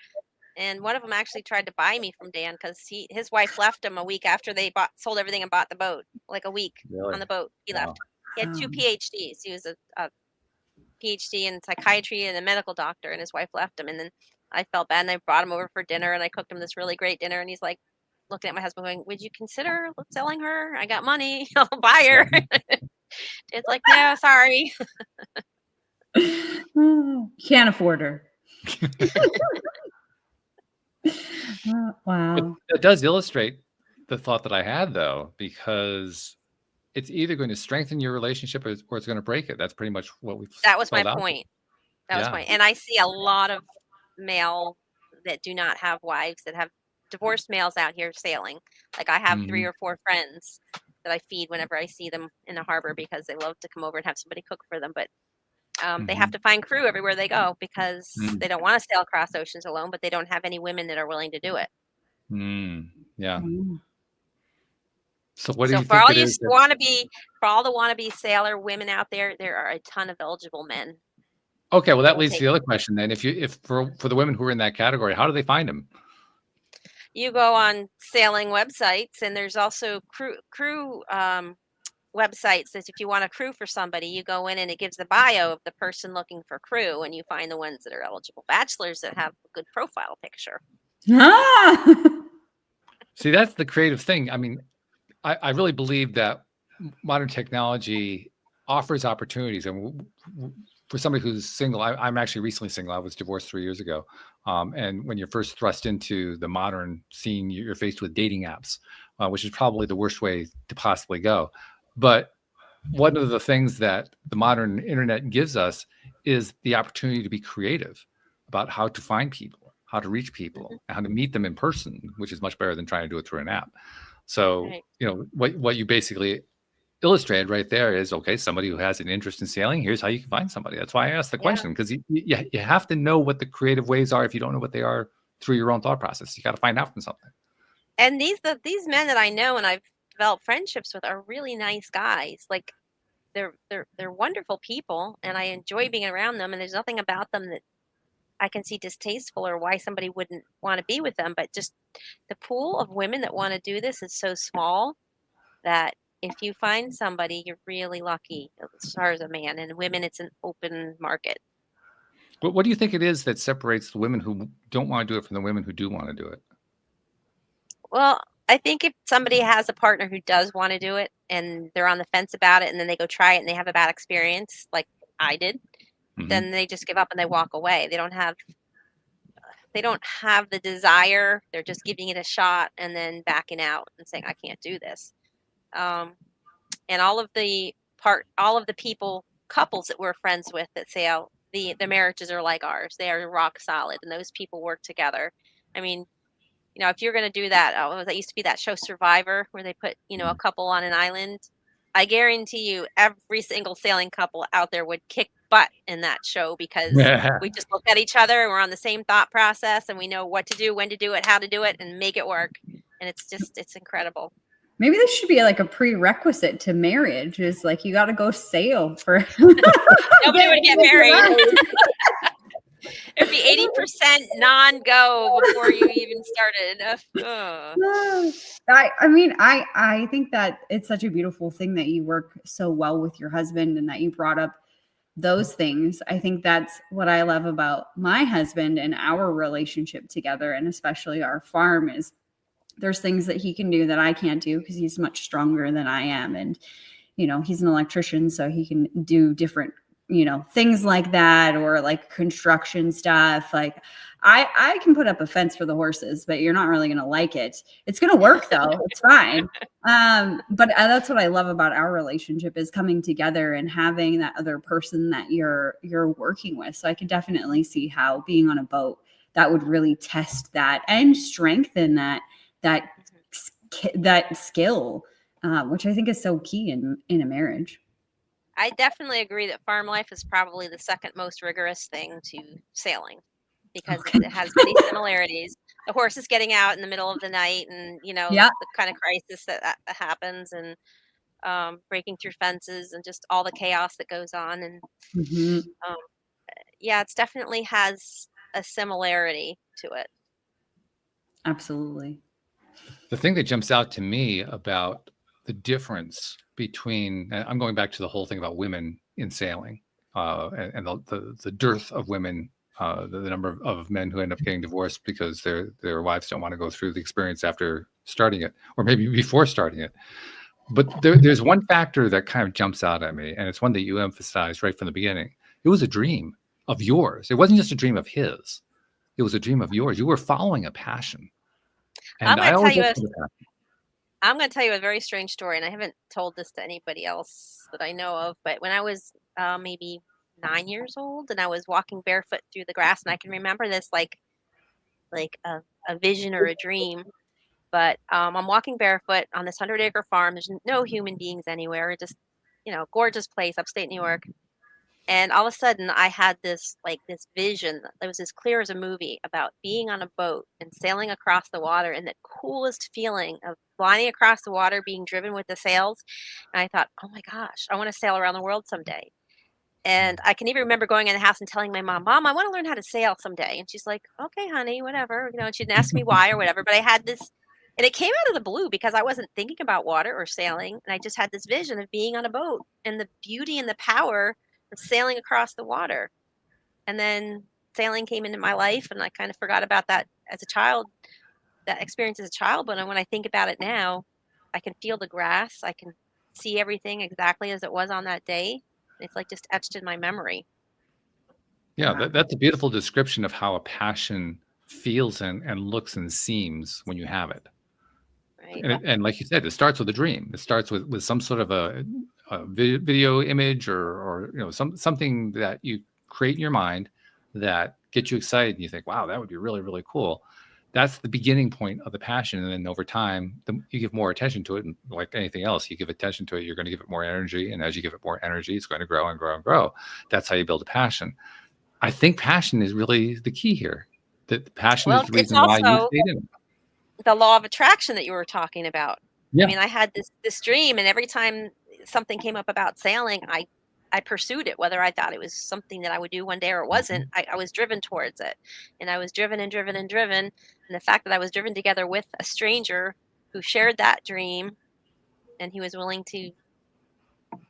And one of them actually tried to buy me from Dan because his wife left him a week after they sold everything and bought the boat, like a week on the boat. He left. He had 2 PhDs. He was a PhD in psychiatry and a medical doctor, and his wife left him. And then I felt bad, and I brought him over for dinner, and I cooked him this really great dinner. And he's like, looking at my husband going, would you consider selling her? I got money. I'll buy her. It's like, no, sorry. Can't afford her. Wow. It does illustrate the thought that I had, though, because it's either going to strengthen your relationship or it's going to break it. That's pretty much what we've. That was my point. That was my point. And I see a lot of male that do not have wives, that have divorced males out here sailing. Like I have 3 or 4 friends that I feed whenever I see them in the harbor because they love to come over and have somebody cook for them. But they have to find crew everywhere they go because they don't want to sail across oceans alone, but they don't have any women that are willing to do it. Yeah. So what do you think? For all you for all the wannabe sailor women out there, there are a ton of eligible men. Okay, well that leads to the other question then. If for the women who are in that category, how do they find them? You go on sailing websites, and there's also crew websites that if you want a crew for somebody, you go in and it gives the bio of the person looking for crew, and you find the ones that are eligible bachelors that have a good profile picture. See, that's the creative thing. I mean, I really believe that modern technology offers opportunities. And for somebody who's single, I'm actually recently single. I was divorced 3 years ago. And when you're first thrust into the modern scene, you're faced with dating apps, which is probably the worst way to possibly go. But one of the things that the modern internet gives us is the opportunity to be creative about how to find people, how to reach people, and how to meet them in person, which is much better than trying to do it through an app. So, you know, what you basically illustrated right there is, okay, somebody who has an interest in sailing, here's how you can find somebody. That's why I asked the question, because you have to know what the creative ways are if you don't know what they are through your own thought process. You got to find out from something. And these men that I know and I've developed friendships with are really nice guys. Like they're wonderful people, and I enjoy being around them. And there's nothing about them that I can see distasteful or why somebody wouldn't want to be with them. But just the pool of women that want to do this is so small that if you find somebody, you're really lucky as far as a man. And women, it's an open market. What do you think it is that separates the women who don't want to do it from the women who do want to do it? Well, I think if somebody has a partner who does want to do it and they're on the fence about it and then they go try it and they have a bad experience like I did, then they just give up and they walk away. They don't have the desire. They're just giving it a shot and then backing out and saying, I can't do this. And all of the couples that we're friends with that sail, the marriages are like ours. They are rock solid, and those people work together. I mean, you know, if you're going to do that, that used to be that show Survivor, where they put, you know, a couple on an island. I guarantee you every single sailing couple out there would kick butt in that show, because we just look at each other and we're on the same thought process and we know what to do, when to do it, how to do it, and make it work. And it's incredible. Maybe this should be like a prerequisite to marriage, is like, you got to go sail for. Nobody would get married. It'd be 80% non-go before you even started. I think that it's such a beautiful thing that you work so well with your husband and that you brought up those things. I think that's what I love about my husband and our relationship together, and especially our farm, is there's things that he can do that I can't do because he's much stronger than I am. And, you know, he's an electrician, so he can do different, you know, things like that, or like construction stuff. Like I can put up a fence for the horses, but you're not really going to like it. It's going to work though. It's fine. But that's what I love about our relationship, is coming together and having that other person that you're working with. So I could definitely see how being on a boat, that would really test that and strengthen that skill, which I think is so key in a marriage. I definitely agree that farm life is probably the second most rigorous thing to sailing, because it has many similarities. The horses getting out in the middle of the night, and, you know, the kind of crisis that happens, and breaking through fences, and just all the chaos that goes on. And it definitely has a similarity to it. Absolutely. The thing that jumps out to me about the difference between, I'm going back to the whole thing about women in sailing, and the dearth of women, the number of men who end up getting divorced because their wives don't want to go through the experience after starting it, or maybe before starting it. But there's one factor that kind of jumps out at me, and it's one that you emphasized right from the beginning. It was a dream of yours. It wasn't just a dream of his. It was a dream of yours. You were following a passion. And I'm going to tell you a very strange story, and I haven't told this to anybody else that I know of, but when I was maybe 9 years old, and I was walking barefoot through the grass, and I can remember this like a vision or a dream. But I'm walking barefoot on this 100-acre farm. There's no human beings anywhere. Just, you know, gorgeous place, upstate New York. And all of a sudden, I had this vision that was as clear as a movie, about being on a boat and sailing across the water, and the coolest feeling of flying across the water, being driven with the sails. And I thought, oh my gosh, I want to sail around the world someday. And I can even remember going in the house and telling my mom, I want to learn how to sail someday. And she's like, okay, honey, whatever. You know, and she didn't ask me why or whatever. But I had this And it came out of the blue because I wasn't thinking about water or sailing. And I just had this vision of being on a boat and the beauty and the power of sailing across the water. And then sailing came into my life, and I kind of forgot about that as a child, that experience as a child. But when I think about it now, I can feel the grass. I can see everything exactly as it was on that day. It's like just etched in my memory. Yeah, that's a beautiful description of how a passion feels and looks and seems when you have it. Right. And like you said, it starts with a dream. It starts with some sort of a video image or something that you create in your mind that gets you excited, and you think, wow, that would be really, really cool. That's the beginning point of the passion. And then over time, you give more attention to it. And like anything else, you give attention to it, you're going to give it more energy. And as you give it more energy, it's going to grow and grow and grow. That's how you build a passion. I think passion is really the key here. That passion is the reason why you stayed in it. The law of attraction that you were talking about. Yeah. I mean, I had this dream, and every time something came up about sailing, I pursued it, whether I thought it was something that I would do one day or it wasn't. I was driven towards it, and I was driven and driven and driven. And the fact that I was driven together with a stranger who shared that dream, and he was willing to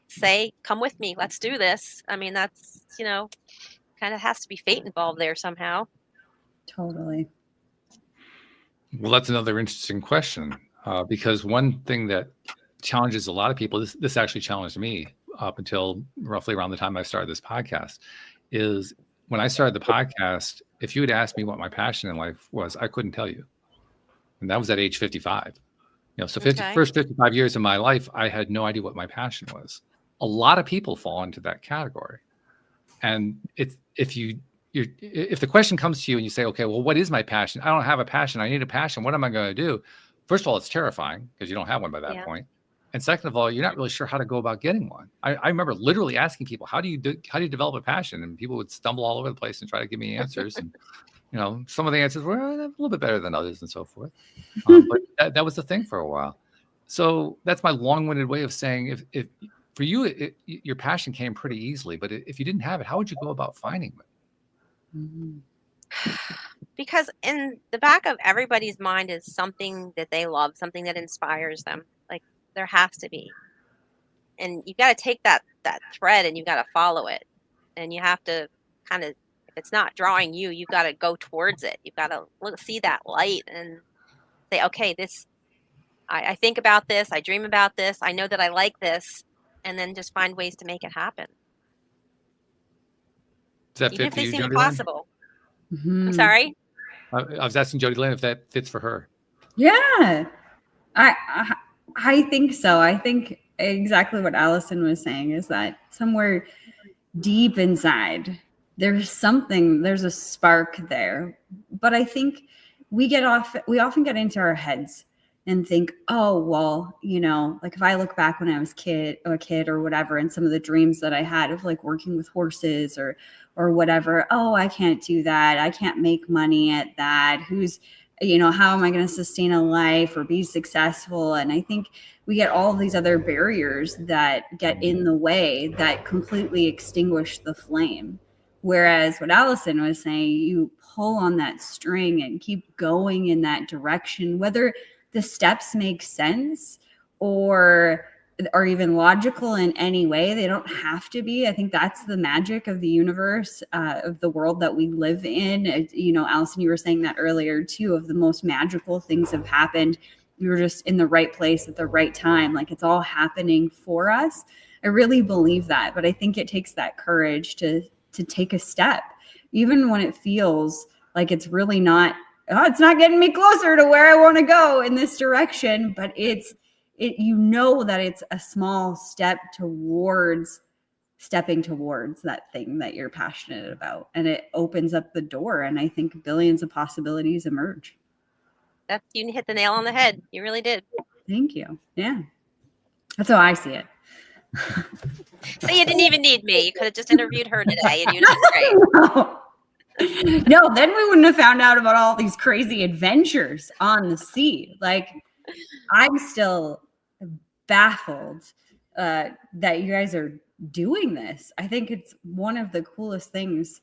say, come with me, let's do this. I mean, that's, kind of has to be fate involved there somehow. Totally. Well, that's another interesting question, because one thing that challenges a lot of people, this actually challenged me up until roughly around the time I started this podcast, is when I started the podcast, if you had asked me what my passion in life was, I couldn't tell you. And that was at age 55. So first 55 years of my life, I had no idea what my passion was. A lot of people fall into that category. And if the question comes to you and you say, okay, well, what is my passion? I don't have a passion. I need a passion. What am I going to do? First of all, it's terrifying because you don't have one by that point. And second of all, you're not really sure how to go about getting one. I remember literally asking people, how do you develop a passion? And people would stumble all over the place and try to give me answers. And, some of the answers were a little bit better than others and so forth. But that was the thing for a while. So that's my long-winded way of saying, if for you, your passion came pretty easily, but if you didn't have it, how would you go about finding it? Mm-hmm. Because in the back of everybody's mind is something that they love, something that inspires them. Like, there has to be. And you've got to take that thread and you've got to follow it. And you have to kind of, if it's not drawing you, you've got to go towards it. You've got to see that light and say, okay, I think about this, I dream about this, I know that I like this, and then just find ways to make it happen. Does that even fit if for they you, seem Jody impossible. Mm-hmm. I'm sorry? I was asking Jody Lynn if that fits for her. Yeah, I think so. I think exactly what Alison was saying is that somewhere deep inside, there's a spark there. But I think we often get into our heads and think, oh, well, like if I look back when I was a kid or whatever, and some of the dreams that I had of like working with horses or whatever, oh, I can't do that. I can't make money at that. How am I going to sustain a life or be successful? And I think we get all these other barriers that get in the way that completely extinguish the flame. Whereas what Alison was saying, you pull on that string and keep going in that direction, whether the steps make sense or even logical in any way. They don't have to be. I think that's the magic of the universe, of the world that we live in. Alison, you were saying that earlier too, of the most magical things have happened. We were just in the right place at the right time. Like, it's all happening for us. I really believe that, but I think it takes that courage to take a step, even when it feels like it's really not, it's not getting me closer to where I want to go in this direction, but that it's a small step towards stepping towards that thing that you're passionate about. And it opens up the door. And I think billions of possibilities emerge. You hit the nail on the head. You really did. Thank you. Yeah. That's how I see it. So you didn't even need me. You could have just interviewed her today and you'd have been great. No, then we wouldn't have found out about all these crazy adventures on the sea. Like, I'm still baffled that you guys are doing this. I think it's one of the coolest things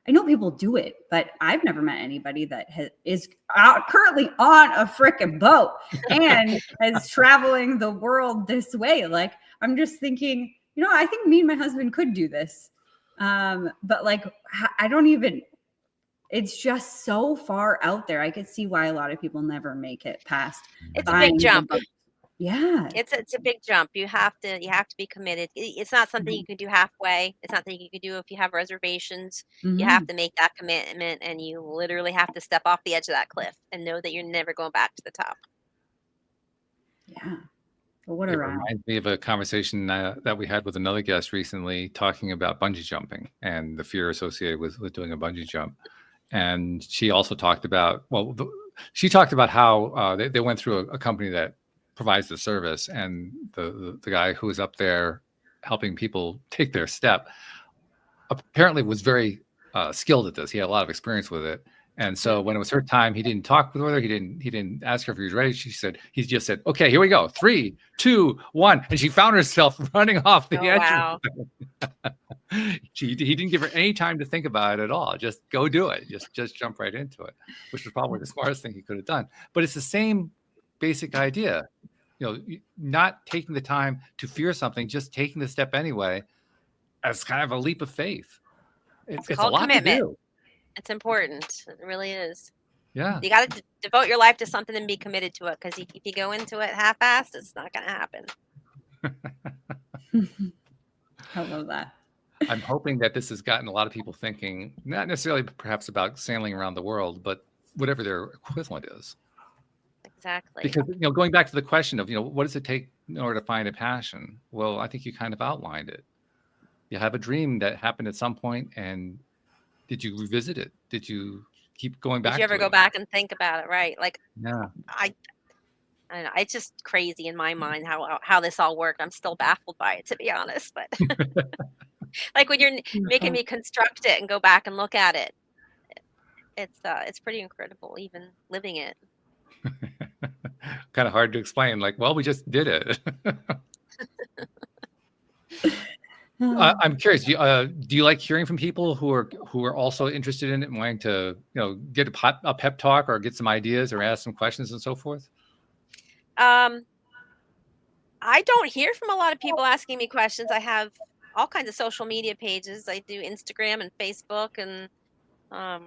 I know people do it, but I've never met anybody that is currently on a frickin' boat and is traveling the world this way. Like, I'm just thinking, I think me and my husband could do this. But like, I don't even, it's just so far out there. I could see why a lot of people never make it past. It's a big jump. Yeah. It's a big jump. You have to be committed. It's not something you can do halfway. It's not something you can do if you have reservations. You have to make that commitment, and you literally have to step off the edge of that cliff and know that you're never going back to the top. Yeah. Well, what a ride. It reminds me of a conversation that we had with another guest recently talking about bungee jumping and the fear associated with doing a bungee jump. And she also talked about, how they went through a company that provides the service, and the guy who was up there helping people take their step apparently was very skilled at this. He had a lot of experience with it. And so when it was her time, he didn't talk with her. He didn't ask her if he was ready. He just said, "Okay, here we go. 3, 2, 1." And she found herself running off the edge. Wow. He didn't give her any time to think about it at all. Just go do it. Just jump right into it, which was probably the smartest thing he could have done. But it's the same basic idea, not taking the time to fear something, just taking the step anyway, as kind of a leap of faith. It's a lot commitment. to do. It's important. It really is. Yeah. You got to devote your life to something and be committed to it, because if you go into it half-assed, it's not going to happen. I love that. I'm hoping that this has gotten a lot of people thinking, not necessarily perhaps about sailing around the world, but whatever their equivalent is. Exactly. Because, going back to the question of, what does it take in order to find a passion? Well, I think you kind of outlined it. You have a dream that happened at some point, and did you revisit it? Did you keep going back? Did you ever go back and think about it? Right. Like, yeah. I don't know. It's just crazy in my mind how this all worked. I'm still baffled by it, to be honest. But like, when you're making me construct it and go back and look at it, it's pretty incredible, even living it. Kind of hard to explain. Like, well, we just did it. I'm curious. Do you like hearing from people who are also interested in it and wanting to, get a pep talk or get some ideas or ask some questions and so forth? I don't hear from a lot of people asking me questions. I have all kinds of social media pages. I do Instagram and Facebook, and I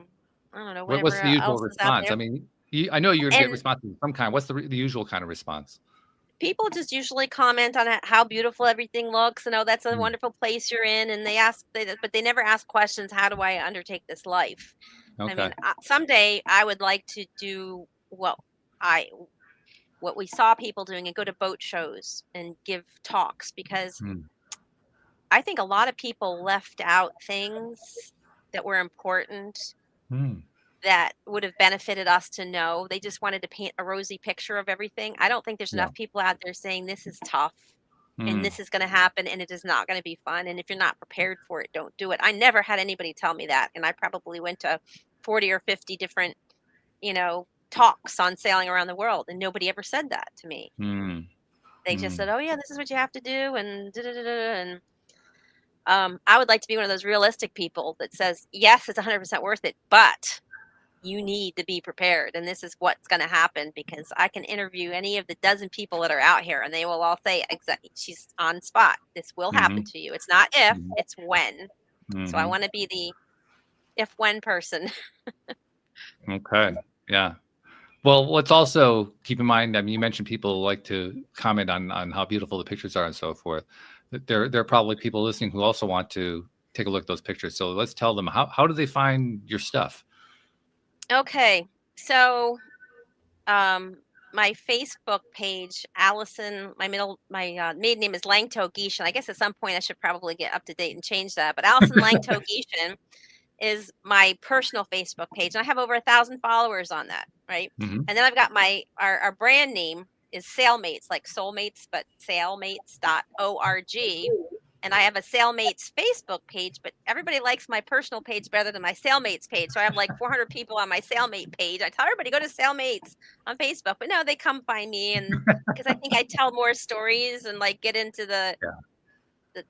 don't know. What's the usual response? I mean, I know you're going to get responses of some kind. What's the usual kind of response? People just usually comment on how beautiful everything looks, and that's a wonderful place you're in, and but they never ask questions. How do I undertake this life? Okay. I mean, someday I would like to do what we saw people doing, and go to boat shows and give talks, because I think a lot of people left out things that were important. That would have benefited us to know. They just wanted to paint a rosy picture of everything. I don't think there's enough people out there saying this is tough and this is going to happen and it is not going to be fun. And if you're not prepared for it, don't do it. I never had anybody tell me that. And I probably went to 40 or 50 different, talks on sailing around the world, and nobody ever said that to me. They just said, "Oh yeah, this is what you have to do." And and I would like to be one of those realistic people that says, yes, it's 100% worth it, but you need to be prepared, and this is what's going to happen, because I can interview any of the dozen people that are out here, and they will all say, exactly, she's on spot. This will happen to you. It's not if, it's when. So I want to be the if-when person. Okay. Yeah. Well, let's also keep in mind, I mean, you mentioned people like to comment on how beautiful the pictures are and so forth. There are probably people listening who also want to take a look at those pictures. So let's tell them, how do they find your stuff? Okay, so my Facebook page, Alison, my maiden name is Gieschen. I guess at some point I should probably get up to date and change that. But Alison Gieschen is my personal Facebook page, and I have over 1,000 followers on that, right? And then I've got our brand name is Sailmates, like soulmates, but sailmates.org. And I have a Sailmates Facebook page, but everybody likes my personal page better than my Sailmates page. So I have like 400 people on my Sailmate page. I tell everybody, go to Sailmates on Facebook, but no, they come find me, and because I think I tell more stories and like get into the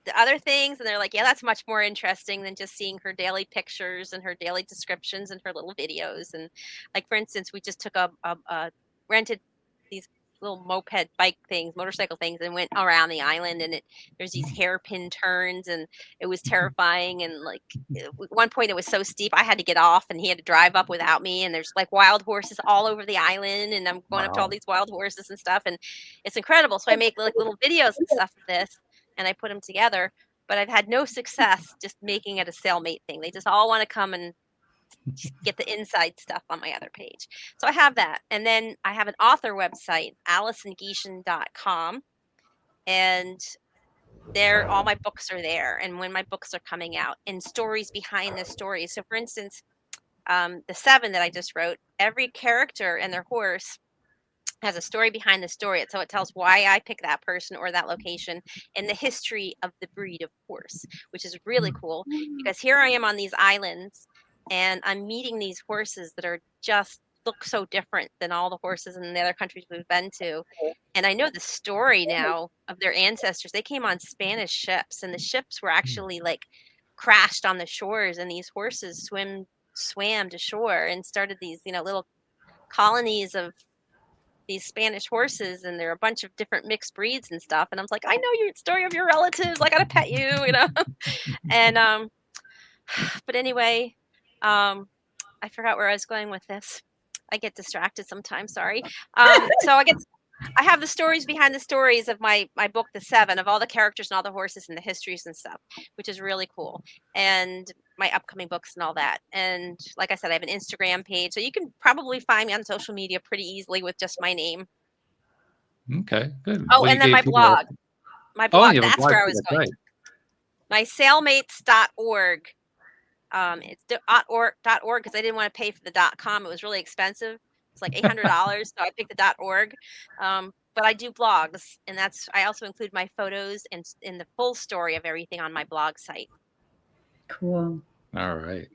the other things, and they're like, yeah, that's much more interesting than just seeing her daily pictures and her daily descriptions and her little videos. And like, for instance, we just took a rented these little moped bike things, motorcycle things, and went around the island, and there's these hairpin turns, and it was terrifying. And like at one point it was so steep I had to get off, and he had to drive up without me, and there's like wild horses all over the island, and I'm going up to all these wild horses and stuff, and it's incredible. So I make like little videos and stuff of this, and I put them together, but I've had no success just making it a sailmate thing. They just all want to come and get the inside stuff on my other page. So I have that. And then I have an author website, AlisonGieschen.com. And there, all my books are there. And when my books are coming out, and stories behind the stories. So for instance, the 7 that I just wrote, every character and their horse has a story behind the story. So it tells why I pick that person or that location and the history of the breed of horse, which is really cool, because here I am on these islands, and I'm meeting these horses that are just look so different than all the horses in the other countries we've been to. And I know the story now of their ancestors. They came on Spanish ships, and the ships were actually like crashed on the shores, and these horses swam to shore and started these, little colonies of these Spanish horses, and there are a bunch of different mixed breeds and stuff. And I was like, I know your story of your relatives. I gotta pet you, And but anyway, I forgot where I was going with this. I get distracted sometimes. Sorry. So I have the stories behind the stories of my book, The 7, of all the characters and all the horses and the histories and stuff, which is really cool. And my upcoming books and all that. And like I said, I have an Instagram page, so you can probably find me on social media pretty easily with just my name. Okay, good. Oh, and then my blog. My blog, that's where I was going. Right. My sailmates.org. It's .org because I didn't want to pay for the .com. It was really expensive. It's like $800, so I picked the .org. But I do blogs, and I also include my photos and in the full story of everything on my blog site. Cool. All right,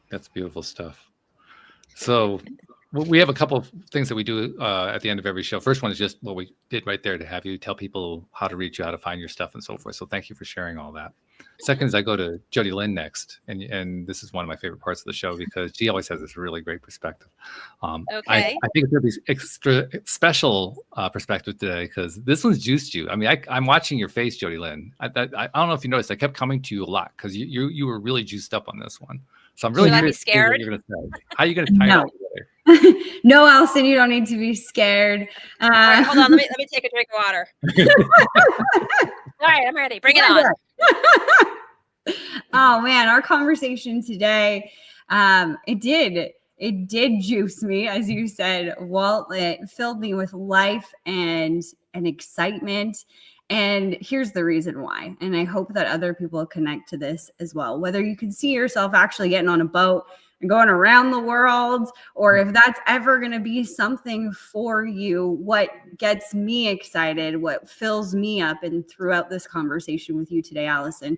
that's beautiful stuff. So we have a couple of things that we do at the end of every show. First one is just what we did right there, to have you tell people how to reach you, how to find your stuff, and so forth. So thank you for sharing all that. Second is I go to Jody Lynn next, and this is one of my favorite parts of the show because she always has this really great perspective. Okay. I think it's going to be extra special perspective today because this one's juiced you. I mean, I'm watching your face, Jody Lynn. I don't know if you noticed, I kept coming to you a lot because you were really juiced up on this one. So I'm really curious to hear what you're going to say. How are you going to tie it all together? No, Alison, you don't need to be scared. All right, hold on. Let me take a drink of water. All right, I'm ready. Bring it on. Oh man, our conversation today, it did juice me, as you said, Walt. It filled me with life and excitement. And here's the reason why. And I hope that other people connect to this as well. Whether you can see yourself actually getting on a boat and going around the world, or if that's ever going to be something for you, what gets me excited, what fills me up, and throughout this conversation with you today, Alison,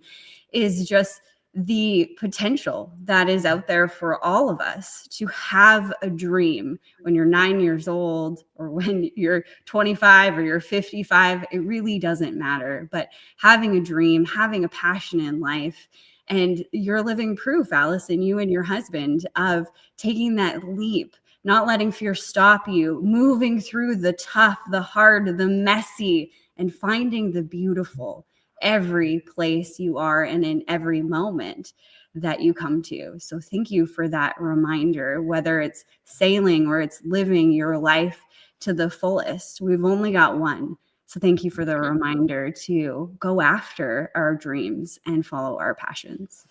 is just the potential that is out there for all of us to have a dream when you're 9 years old or when you're 25 or you're 55. It really doesn't matter. But having a dream, having a passion in life, and you're living proof, Alison, you and your husband, of taking that leap, not letting fear stop you, moving through the tough, the hard, the messy, and finding the beautiful every place you are and in every moment that you come to. So thank you for that reminder, whether it's sailing or it's living your life to the fullest. We've only got one. So thank you for the reminder to go after our dreams and follow our passions.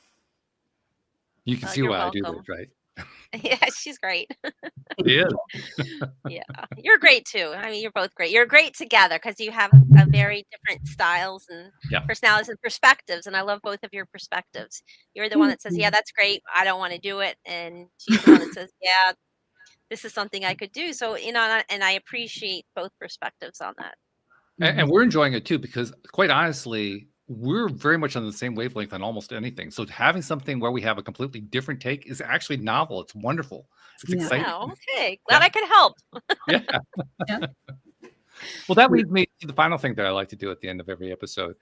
You can see why welcome. I do this, right? Yeah, she's great. Yeah. Yeah, you're great too. I mean, you're both great. You're great together because you have a very different styles and personalities and perspectives. And I love both of your perspectives. You're the one that says, yeah, that's great. I don't want to do it. And she's the one that says, yeah, this is something I could do. So, and I appreciate both perspectives on that. And we're enjoying it too, because quite honestly, we're very much on the same wavelength on almost anything. So having something where we have a completely different take is actually novel. It's wonderful. It's exciting. Wow, okay. Glad I could help. Yeah. Well, that leads me to the final thing that I like to do at the end of every episode.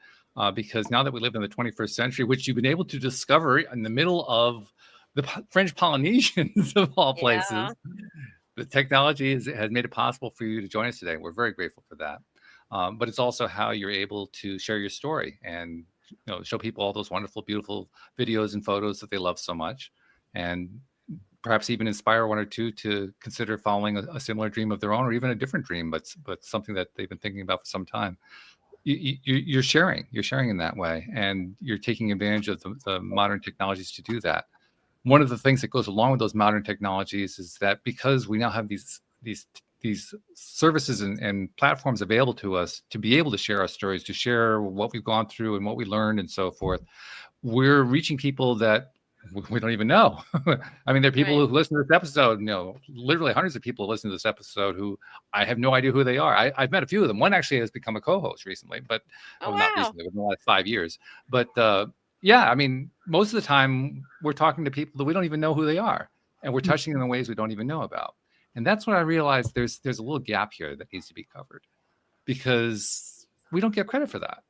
because now that we live in the 21st century, which you've been able to discover in the middle of the French Polynesians of all places, the technology has made it possible for you to join us today. We're very grateful for that. But it's also how you're able to share your story and show people all those wonderful, beautiful videos and photos that they love so much, and perhaps even inspire one or two to consider following a similar dream of their own, or even a different dream, but something that they've been thinking about for some time. You're sharing in that way, and you're taking advantage of the modern technologies to do that. One of the things that goes along with those modern technologies is that because we now have these services and platforms available to us to be able to share our stories, to share what we've gone through and what we learned and so forth, we're reaching people that we don't even know. I mean, there are people who listen to this episode, literally hundreds of people listen to this episode who I have no idea who they are. I've met a few of them. One actually has become a co-host recently, but not recently, within the last 5 years. But I mean, most of the time we're talking to people that we don't even know who they are, and we're touching them in ways we don't even know about. And that's when I realized there's a little gap here that needs to be covered, because we don't get credit for that.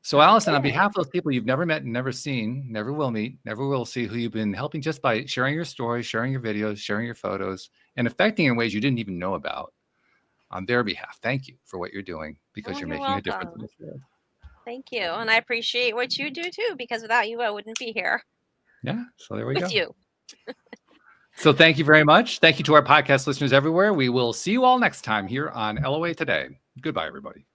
So Alison, on behalf of those people you've never met and never seen, never will meet, never will see, who you've been helping just by sharing your story, sharing your videos, sharing your photos, and affecting in ways you didn't even know about, on their behalf, thank you for what you're doing, because you're making a difference in this world. Thank you. And I appreciate what you do too, because without you, I wouldn't be here. Yeah. So there we go. With you. So thank you very much. Thank you to our podcast listeners everywhere. We will see you all next time here on LOA Today. Goodbye, everybody.